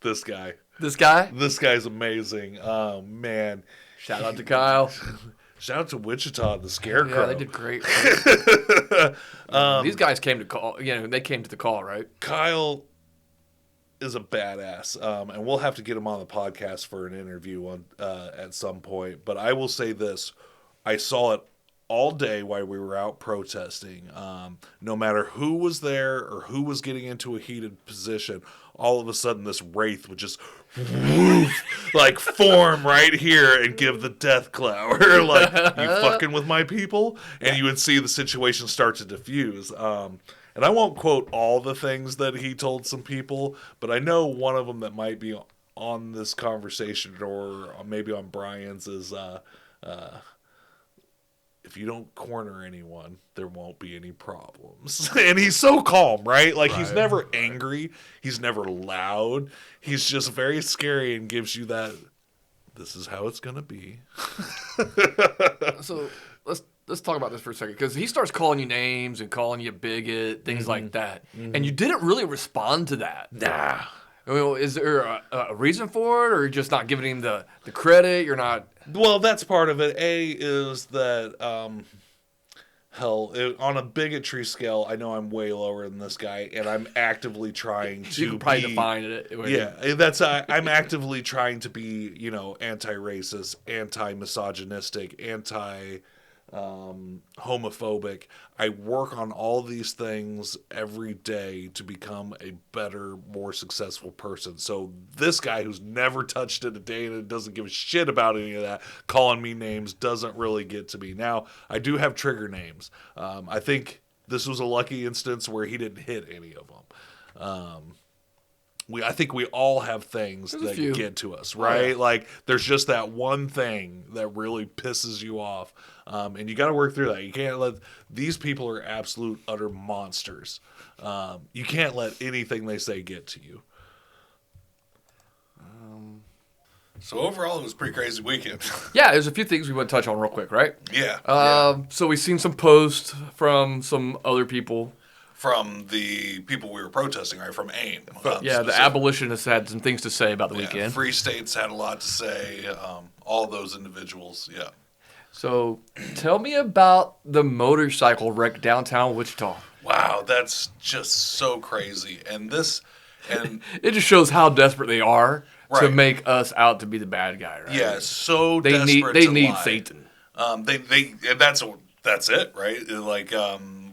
This guy. This guy? This guy's amazing. Man. Shout out to Kyle. Shout out to Wichita, the Scarecrow. Yeah, they did great. Right? These guys came to call. They came to the call, right? Kyle is a badass, and we'll have to get him on the podcast for an interview at some point. But I will say this: I saw it all day while we were out protesting. No matter who was there or who was getting into a heated position, all of a sudden this wraith would just like form right here and give the death glower, like, you fucking with my people? And you would see the situation start to diffuse. And I won't quote all the things that he told some people, but I know one of them that might be on this conversation or maybe on Brian's is, if you don't corner anyone, there won't be any problems. And he's so calm, right? Like, he's never angry. He's never loud. He's just very scary and gives you that, this is how it's going to be. So let's talk about this for a second, because he starts calling you names and calling you bigot, things like that. And you didn't really respond to that. Nah. I mean, is there a reason for it, or you're just not giving him the credit? You're not... Well, that's part of it. A is that, on a bigotry scale, I know I'm way lower than this guy, and I'm actively trying to You can probably define it. Yeah, I'm actively trying to be, anti-racist, anti-misogynistic, homophobic. I work on all these things every day to become a better, more successful person. So this guy who's never touched it a day and doesn't give a shit about any of that, calling me names, doesn't really get to me. Now, I do have trigger names. I think this was a lucky instance where he didn't hit any of them. I think we all have things that get to us, right? Oh, yeah. Like, there's just that one thing that really pisses you off. And you got to work through that. You can't let... These people are absolute, utter monsters. You can't let anything they say get to you. So overall, it was a pretty crazy weekend. Yeah, there's a few things we want to touch on real quick, right? Yeah. So we've seen some posts from some other people. From the people we were protesting, right? From AIM. The abolitionists had some things to say about the weekend. Free States had a lot to say. All those individuals, yeah. So tell me about the motorcycle wreck downtown Wichita. Wow, that's just so crazy. And it just shows how desperate they are to make us out to be the bad guy, right? Yeah, so they desperate They to need lie. Satan. That's it, right? Like,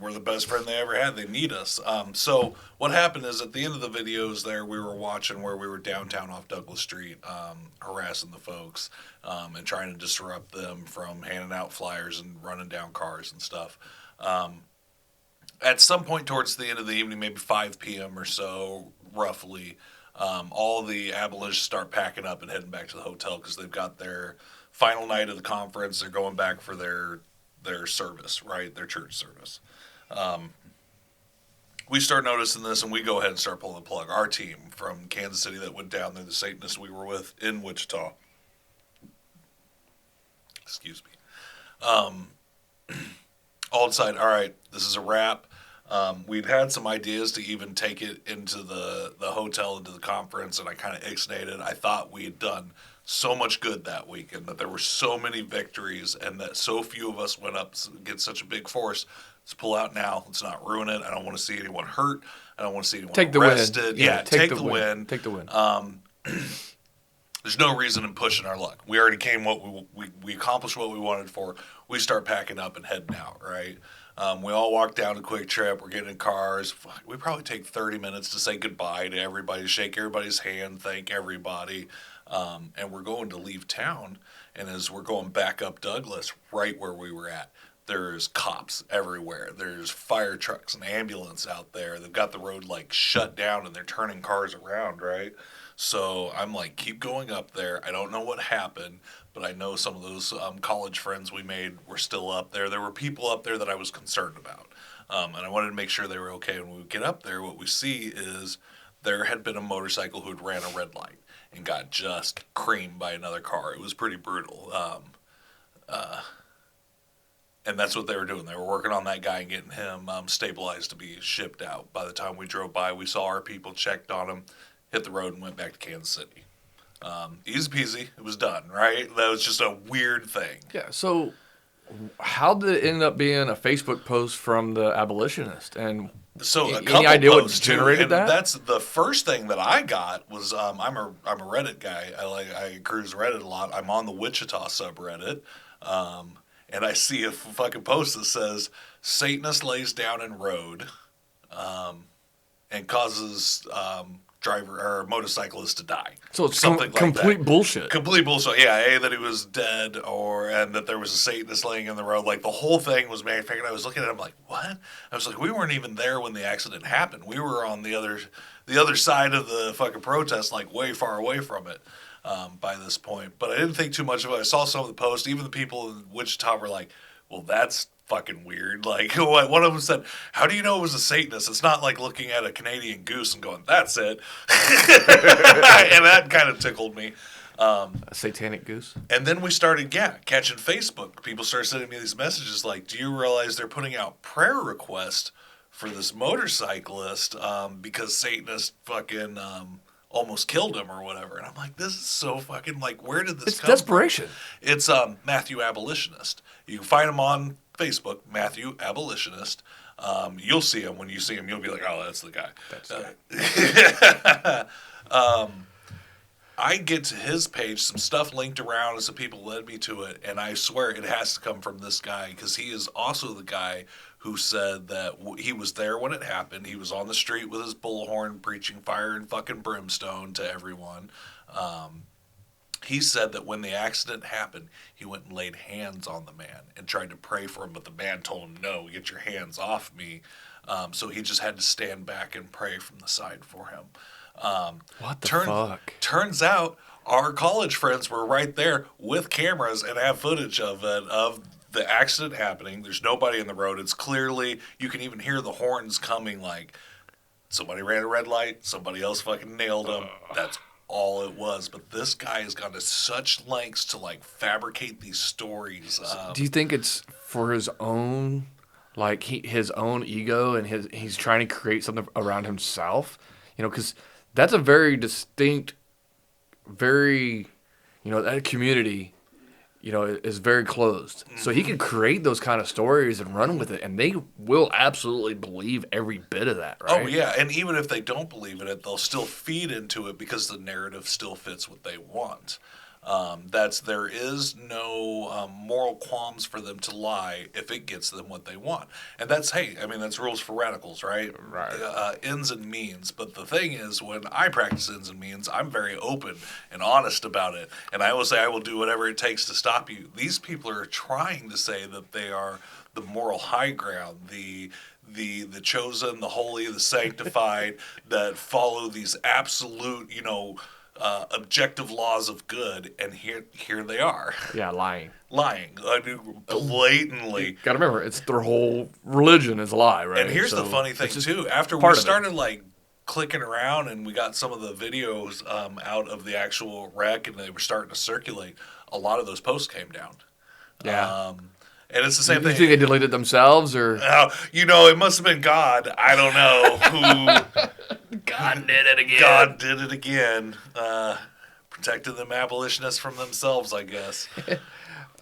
we're the best friend they ever had. They need us. So what happened is, at the end of the videos there, we were watching where we were downtown off Douglas Street, harassing the folks, and trying to disrupt them from handing out flyers and running down cars and stuff. At some point towards the end of the evening, maybe 5 p.m. or so, roughly, all the abolitionists start packing up and heading back to the hotel because they've got their final night of the conference. They're going back for their service, right? Their church service. We start noticing this, and we go ahead and start pulling the plug. Our team from Kansas City that went down there, the Satanists we were with in Wichita. Excuse me. All decided, all right, this is a wrap. We'd had some ideas to even take it into the hotel, into the conference, and I kind of ixnayed. I thought we had done so much good that weekend, that there were so many victories, and that so few of us went up against such a big force. Let's pull out now. Let's not ruin it. I don't want to see anyone hurt. I don't want to see anyone arrested. Yeah, take the win. Take the win. There's no reason in pushing our luck. We already came we accomplished what we wanted for. We start packing up and heading out, right? We all walk down to Quick Trip. We're getting in cars. We probably take 30 minutes to say goodbye to everybody, shake everybody's hand, thank everybody. And we're going to leave town. And as we're going back up Douglas, right where we were at, there's cops everywhere. There's fire trucks and ambulance out there. They've got the road like shut down and they're turning cars around, right? So I'm like, keep going up there. I don't know what happened, but I know some of those college friends we made were still up there. There were people up there that I was concerned about. And I wanted to make sure they were okay. When we get up there, what we see is there had been a motorcycle who had ran a red light and got just creamed by another car. It was pretty brutal. And that's what they were doing. They were working on that guy and getting him stabilized to be shipped out. By the time we drove by, we saw our people, checked on him, hit the road, and went back to Kansas City. Easy peasy. It was done, right? That was just a weird thing. Yeah, so how did it end up being a Facebook post from the abolitionist? And So any idea what generated that? That's the first thing that I got was I'm a Reddit guy. I cruise Reddit a lot. I'm on the Wichita subreddit, and I see a fucking post that says Satanist lays down in road, and causes driver or motorcyclist to die. So it's something complete bullshit. Complete bullshit. Yeah, that he was dead, and that there was a Satanist laying in the road. Like the whole thing was manufactured. I was looking at him like, what? I was like, we weren't even there when the accident happened. We were on the other side of the fucking protest, like way far away from it by this point. But I didn't think too much of it. I saw some of the posts. Even the people in Wichita were like, well, that's fucking weird. Like, one of them said, how do you know it was a Satanist? It's not like looking at a Canadian goose and going, that's it. And that kind of tickled me. A satanic goose. And then we started, catching Facebook. People started sending me these messages like, do you realize they're putting out prayer requests for this motorcyclist because Satanist fucking almost killed him or whatever? And I'm like, this is so fucking, like, where did this come desperation. from? It's Matthew Abolitionist. You can find him on Facebook, Matthew Abolitionist. You'll see him. When you see him, you'll be like, oh, that's the guy. That's the guy. I get to his page, some stuff linked around, and some people led me to it, and I swear it has to come from this guy, because he is also the guy who said that he was there when it happened. He was on the street with his bullhorn preaching fire and fucking brimstone to everyone. He said that when the accident happened, he went and laid hands on the man and tried to pray for him, but the man told him, no, get your hands off me. So he just had to stand back and pray from the side for him. What the fuck? Turns out our college friends were right there with cameras and have footage of it, of the accident happening. There's nobody in the road. It's clearly, you can even hear the horns coming, like somebody ran a red light, somebody else fucking nailed him. That's all it was. But this guy has gone to such lengths to like fabricate these stories. Do you think it's for his own, like his own ego, and he's trying to create something around himself? You know, because that's a very distinct, very, that community, is very closed. Mm-hmm. So he can create those kind of stories and run with it, and they will absolutely believe every bit of that, right? Oh, yeah, and even if they don't believe in it, they'll still feed into it because the narrative still fits what they want. There is no moral qualms for them to lie if it gets them what they want. And that's rules for radicals, right? Right. Ends and means. But the thing is, when I practice ends and means, I'm very open and honest about it. And I will say I will do whatever it takes to stop you. These people are trying to say that they are the moral high ground, the chosen, the holy, the sanctified, that follow these absolute, objective laws of good, and here they are. Yeah, lying. I mean, blatantly. Got to remember, it's their whole religion is a lie, right? And here's the funny thing too. After we started like clicking around and we got some of the videos out of the actual wreck and they were starting to circulate, a lot of those posts came down. Yeah. And it's the same thing. You think they deleted themselves, or? It must have been God. I don't know who. God did it again. God did it again. Protected them abolitionists from themselves, I guess.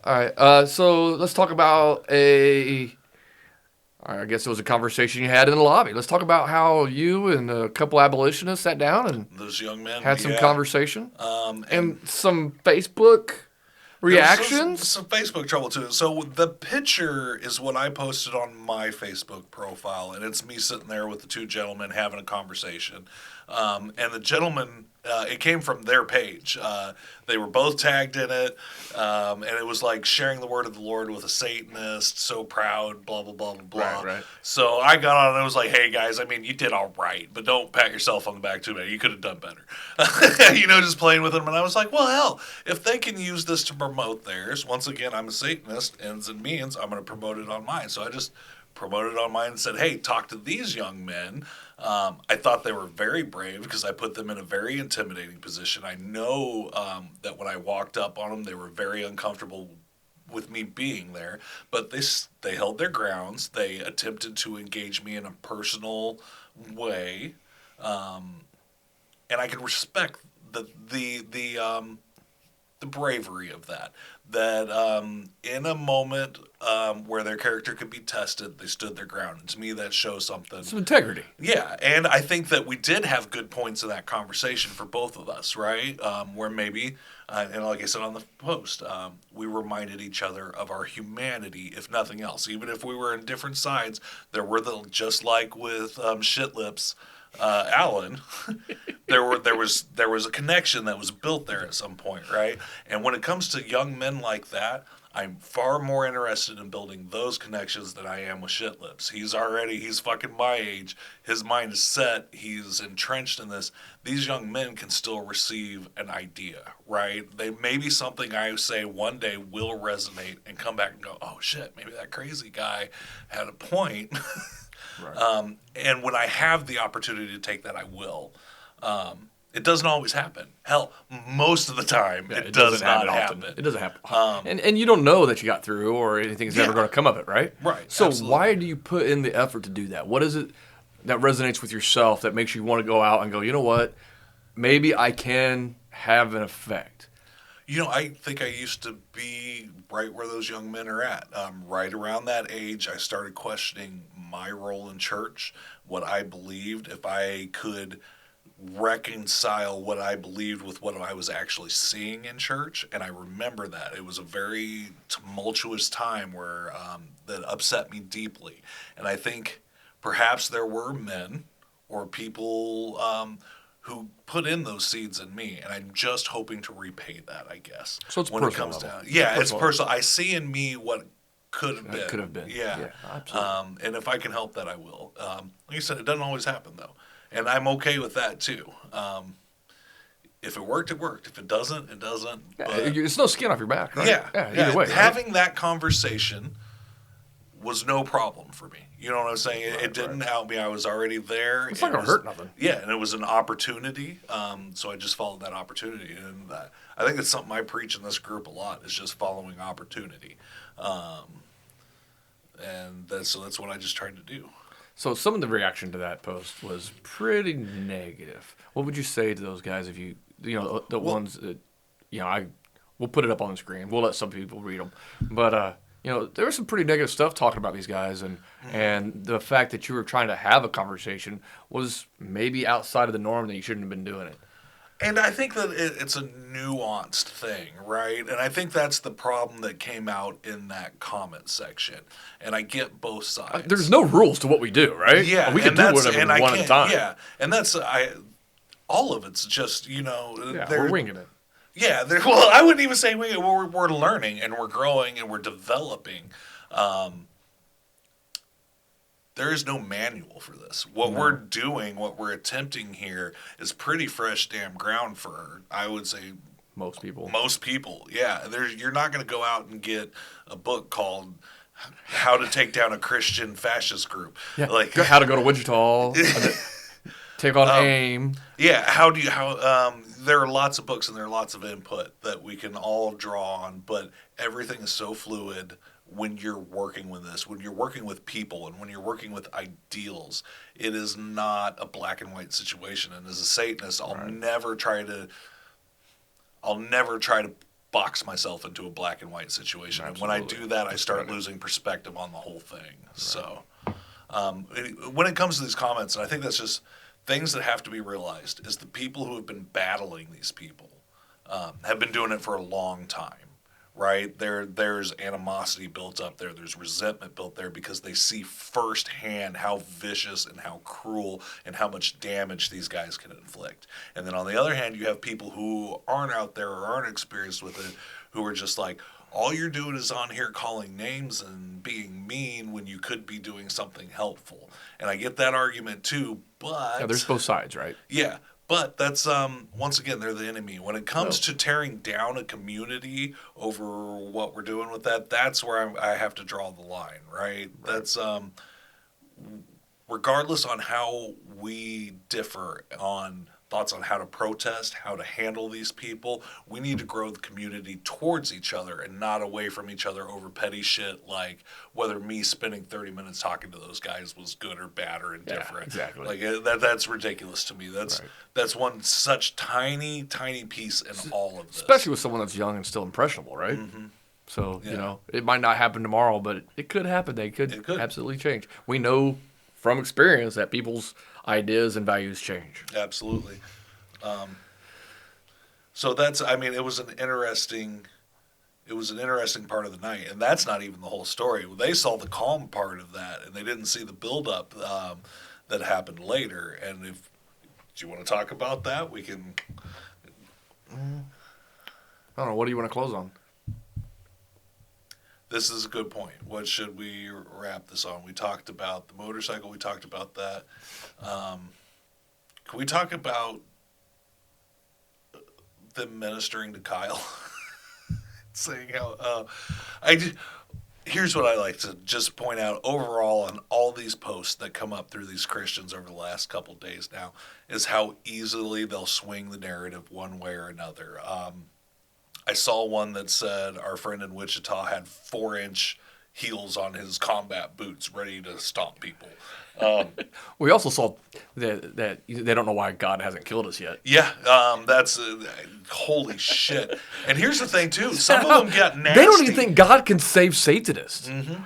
All right. So let's talk about I guess it was a conversation you had in the lobby. Let's talk about how you and a couple abolitionists sat down and those young men had some conversation. And some Facebook reactions? Some Facebook trouble too. So the picture is what I posted on my Facebook profile, and it's me sitting there with the two gentlemen having a conversation. And the gentleman, it came from their page. They were both tagged in it, and it was like sharing the word of the Lord with a Satanist, so proud, blah, blah, blah, blah, blah. Right. So I got on and I was like, hey, guys, you did all right, but don't pat yourself on the back too bad. You could have done better. Just playing with them. And I was like, well, hell, if they can use this to promote theirs, once again, I'm a Satanist, ends and means, I'm going to promote it on mine. So I just promoted on mine and said, hey, talk to these young men. I thought they were very brave because I put them in a very intimidating position. I know that when I walked up on them, they were very uncomfortable with me being there, but they held their grounds. They attempted to engage me in a personal way, and I can respect the bravery of that. That in a moment where their character could be tested, they stood their ground. And to me, that shows something. Some integrity. Yeah, and I think that we did have good points in that conversation for both of us, right? Where maybe, and like I said on the post, we reminded each other of our humanity, if nothing else. Even if we were in different sides, there were just like with Shitlips, Allen, there was a connection that was built there at some point, right? And when it comes to young men like that, I'm far more interested in building those connections than I am with Shitlips. He's fucking my age. His mind is set. He's entrenched in this. These young men can still receive an idea, right? Maybe something I say one day will resonate and come back and go, oh shit, maybe that crazy guy had a point. Right. And when I have the opportunity to take that, I will. It doesn't always happen. Hell, most of the time, it does not happen. It doesn't happen. And you don't know that you got through or anything's ever going to come of it, right? Right. So absolutely. Why do you put in the effort to do that? What is it that resonates with yourself that makes you want to go out and go, you know what? Maybe I can have an effect. You know, I think I used to be right where those young men are at. Right around that age, I started questioning my role in church, what I believed, if I could reconcile what I believed with what I was actually seeing in church. And I remember that. It was a very tumultuous time where that upset me deeply. And I think perhaps there were men or people who put in those seeds in me, and I'm just hoping to repay that, I guess. So it's when personal. It comes down. Yeah, it's personal. I see in me what could have been. Could have been. Yeah. Absolutely. And if I can help that, I will. Like I said, it doesn't always happen, though. And I'm okay with that, too. If it worked, it worked. If it doesn't, it doesn't. Yeah, but, it's no skin off your back, right? Yeah. Either way. Having that conversation was no problem for me. You know what I'm saying? It didn't out me. I was already there. It's not going to hurt nothing. Yeah, and it was an opportunity. So I just followed that opportunity. And I think it's something I preach in this group a lot, is just following opportunity. So that's what I just tried to do. So some of the reaction to that post was pretty negative. What would you say to those guys if ones that, we'll put it up on the screen. We'll let some people read them. But, there was some pretty negative stuff talking about these guys, and the fact that you were trying to have a conversation was maybe outside of the norm that you shouldn't have been doing it. And I think that it's a nuanced thing, right? And I think that's the problem that came out in that comment section. And I get both sides. There's no rules to what we do, right? Yeah. We can do whatever we want at a time. Yeah. And all of it's just, we're winging it. Yeah, well, I wouldn't even say wing it. We're learning and we're growing and we're developing. There is no manual for this. What we're doing, what we're attempting here, is pretty fresh damn ground for, I would say, most people. Yeah. You're not going to go out and get a book called How to Take Down a Christian Fascist Group. Yeah. Like how to go to Wichita. Take on AIM. Yeah, there are lots of books and there are lots of input that we can all draw on, but everything is so fluid when you're working with this, when you're working with people and when you're working with ideals. It is not a black and white situation. And as a Satanist, I'll never try to box myself into a black and white situation. Absolutely. And when I do that, I start losing perspective on the whole thing. Right. So when it comes to these comments, and I think that's just things that have to be realized, is the people who have been battling these people have been doing it for a long time, right? There's animosity built up there. There's resentment built there because they see firsthand how vicious and how cruel and how much damage these guys can inflict. And then on the other hand, you have people who aren't out there or aren't experienced with it, who are just like, all you're doing is on here calling names and being mean when you could be doing something helpful. And I get that argument too, but... Yeah, there's both sides, right? Yeah, but that's, once again, they're the enemy. When it comes to tearing down a community over what we're doing with that, that's where I have to draw the line, right? That's, regardless on how we differ on thoughts on how to protest, how to handle these people. We need to grow the community towards each other and not away from each other over petty shit like whether me spending 30 minutes talking to those guys was good or bad or indifferent. Exactly. Like that's ridiculous to me. That's one such tiny piece in all of this. Especially with someone that's young and still impressionable, right? Mm-hmm. So, it might not happen tomorrow, but it could happen. They could absolutely change. We know from experience that people's ideas and values change. Absolutely. So it was an interesting part of the night, and that's not even the whole story. They saw the calm part of that, and they didn't see the buildup that happened later. And do you want to talk about that? We can. I don't know. What do you want to close on? This is a good point. What should we wrap this on? We talked about the motorcycle. We talked about that. Can we talk about them ministering to Kyle? Saying how here's what I like to just point out overall on all these posts that come up through these Christians over the last couple of days now is how easily they'll swing the narrative one way or another. I saw one that said our friend in Wichita had 4-inch heels on his combat boots ready to stomp people. We also saw that they don't know why God hasn't killed us yet. Yeah, that's holy shit. And here's the thing too: some of them got nasty. They don't even think God can save Satanists. Mm-hmm.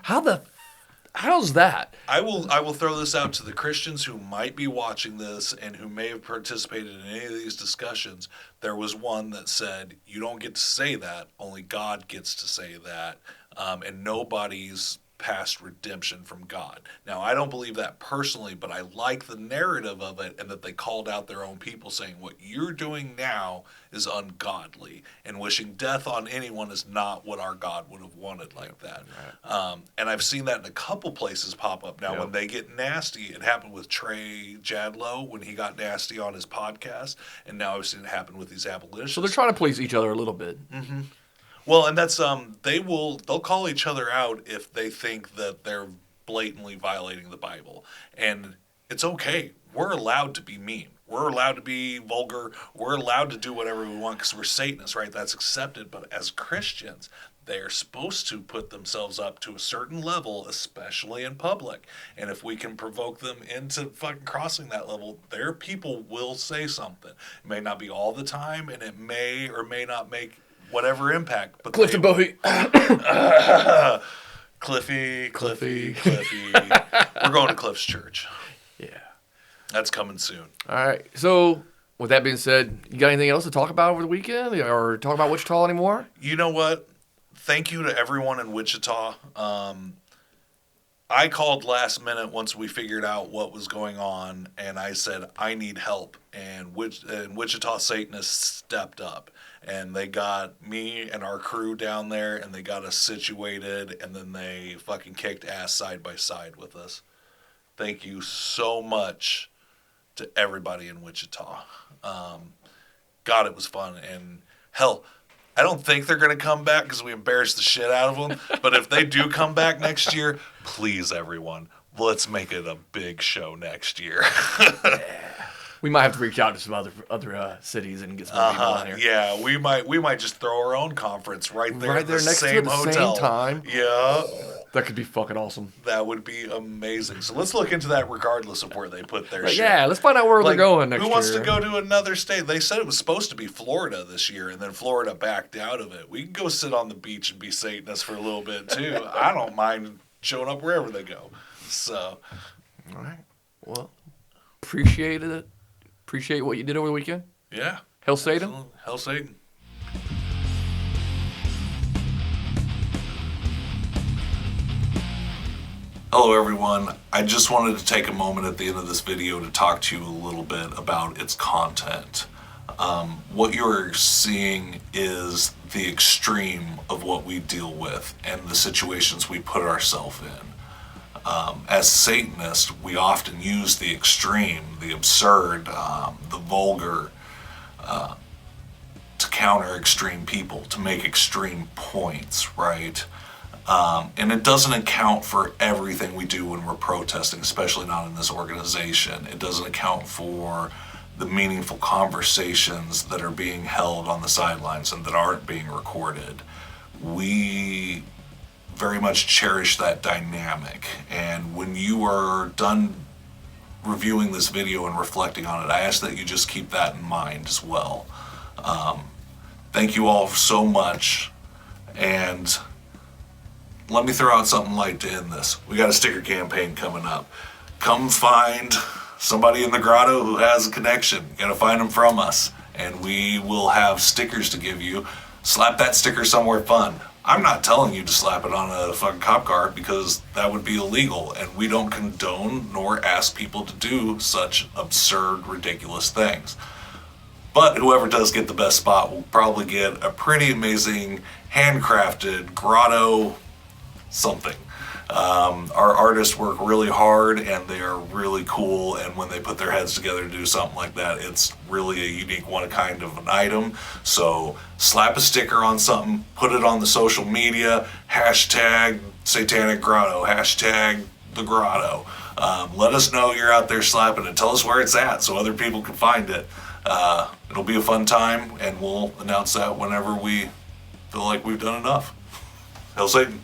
How's that? I will throw this out to the Christians who might be watching this and who may have participated in any of these discussions. There was one that said, "You don't get to say that; only God gets to say that," and nobody's past redemption from God. Now, I don't believe that personally, but I like the narrative of it and that they called out their own people saying what you're doing now is ungodly and wishing death on anyone is not what our God would have wanted like that. Right. And I've seen that in a couple places pop up now when they get nasty. It happened with Trey Jadlow when he got nasty on his podcast, and now I've seen it happen with these abolitionists. So they're trying to please each other a little bit. Mm-hmm. Well, and that's they'll call each other out if they think that they're blatantly violating the Bible. And it's okay. We're allowed to be mean. We're allowed to be vulgar. We're allowed to do whatever we want because we're Satanists, right? That's accepted. But as Christians, they're supposed to put themselves up to a certain level, especially in public. And if we can provoke them into fucking crossing that level, their people will say something. It may not be all the time, and it may or may not make whatever impact. But Clifton Bowie. Cliffy. We're going to Cliff's church. Yeah. That's coming soon. All right. So, with that being said, you got anything else to talk about over the weekend or talk about Wichita anymore? You know what? Thank you to everyone in Wichita. I called last minute once we figured out what was going on, and I said, I need help. And Wichita Satanists stepped up. And they got me and our crew down there, and they got us situated, and then they fucking kicked ass side by side with us. Thank you so much to everybody in Wichita. God, it was fun. And hell, I don't think they're going to come back because we embarrassed the shit out of them. But if they do come back next year, please, everyone, let's make it a big show next year. We might have to reach out to some other cities and get some people on here. Yeah, we might just throw our own conference right there next to it at the same time. Yeah. That could be fucking awesome. That would be amazing. So let's look into that regardless of where they put their shit. Yeah, let's find out where they're going next year. Who wants to go to another state? They said it was supposed to be Florida this year, and then Florida backed out of it. We can go sit on the beach and be Satanists for a little bit, too. I don't mind showing up wherever they go. So. All right. Well, appreciate it. Appreciate what you did over the weekend. Yeah. Hail Satan. Absolutely. Hail Satan. Hello everyone, I just wanted to take a moment at the end of this video to talk to you a little bit about its content. What you're seeing is the extreme of what we deal with and the situations we put ourselves in. As Satanists, we often use the extreme, the absurd, the vulgar, to counter extreme people, to make extreme points, right? And it doesn't account for everything we do when we're protesting, especially not in this organization. It doesn't account for the meaningful conversations that are being held on the sidelines and that aren't being recorded. We very much cherish that dynamic, and when you are done reviewing this video and reflecting on it, I ask that you just keep that in mind as well. Thank you all so much, and let me throw out something light to end this. We got a sticker campaign coming up. Come find somebody in the grotto who has a connection. You gotta find them from us, and we will have stickers to give you. Slap that sticker somewhere fun. I'm not telling you to slap it on a fucking cop car because that would be illegal, and we don't condone nor ask people to do such absurd, ridiculous things. But whoever does get the best spot will probably get a pretty amazing handcrafted grotto something. Our artists work really hard, and they are really cool, and when they put their heads together to do something like that, it's really a unique one kind of an item. So slap a sticker on something, put it on the social media, hashtag Satanic Grotto, hashtag the Grotto. Let us know you're out there slapping it. Tell us where it's at so other people can find it. It'll be a fun time, and we'll announce that whenever we feel like we've done enough. Hail Satan.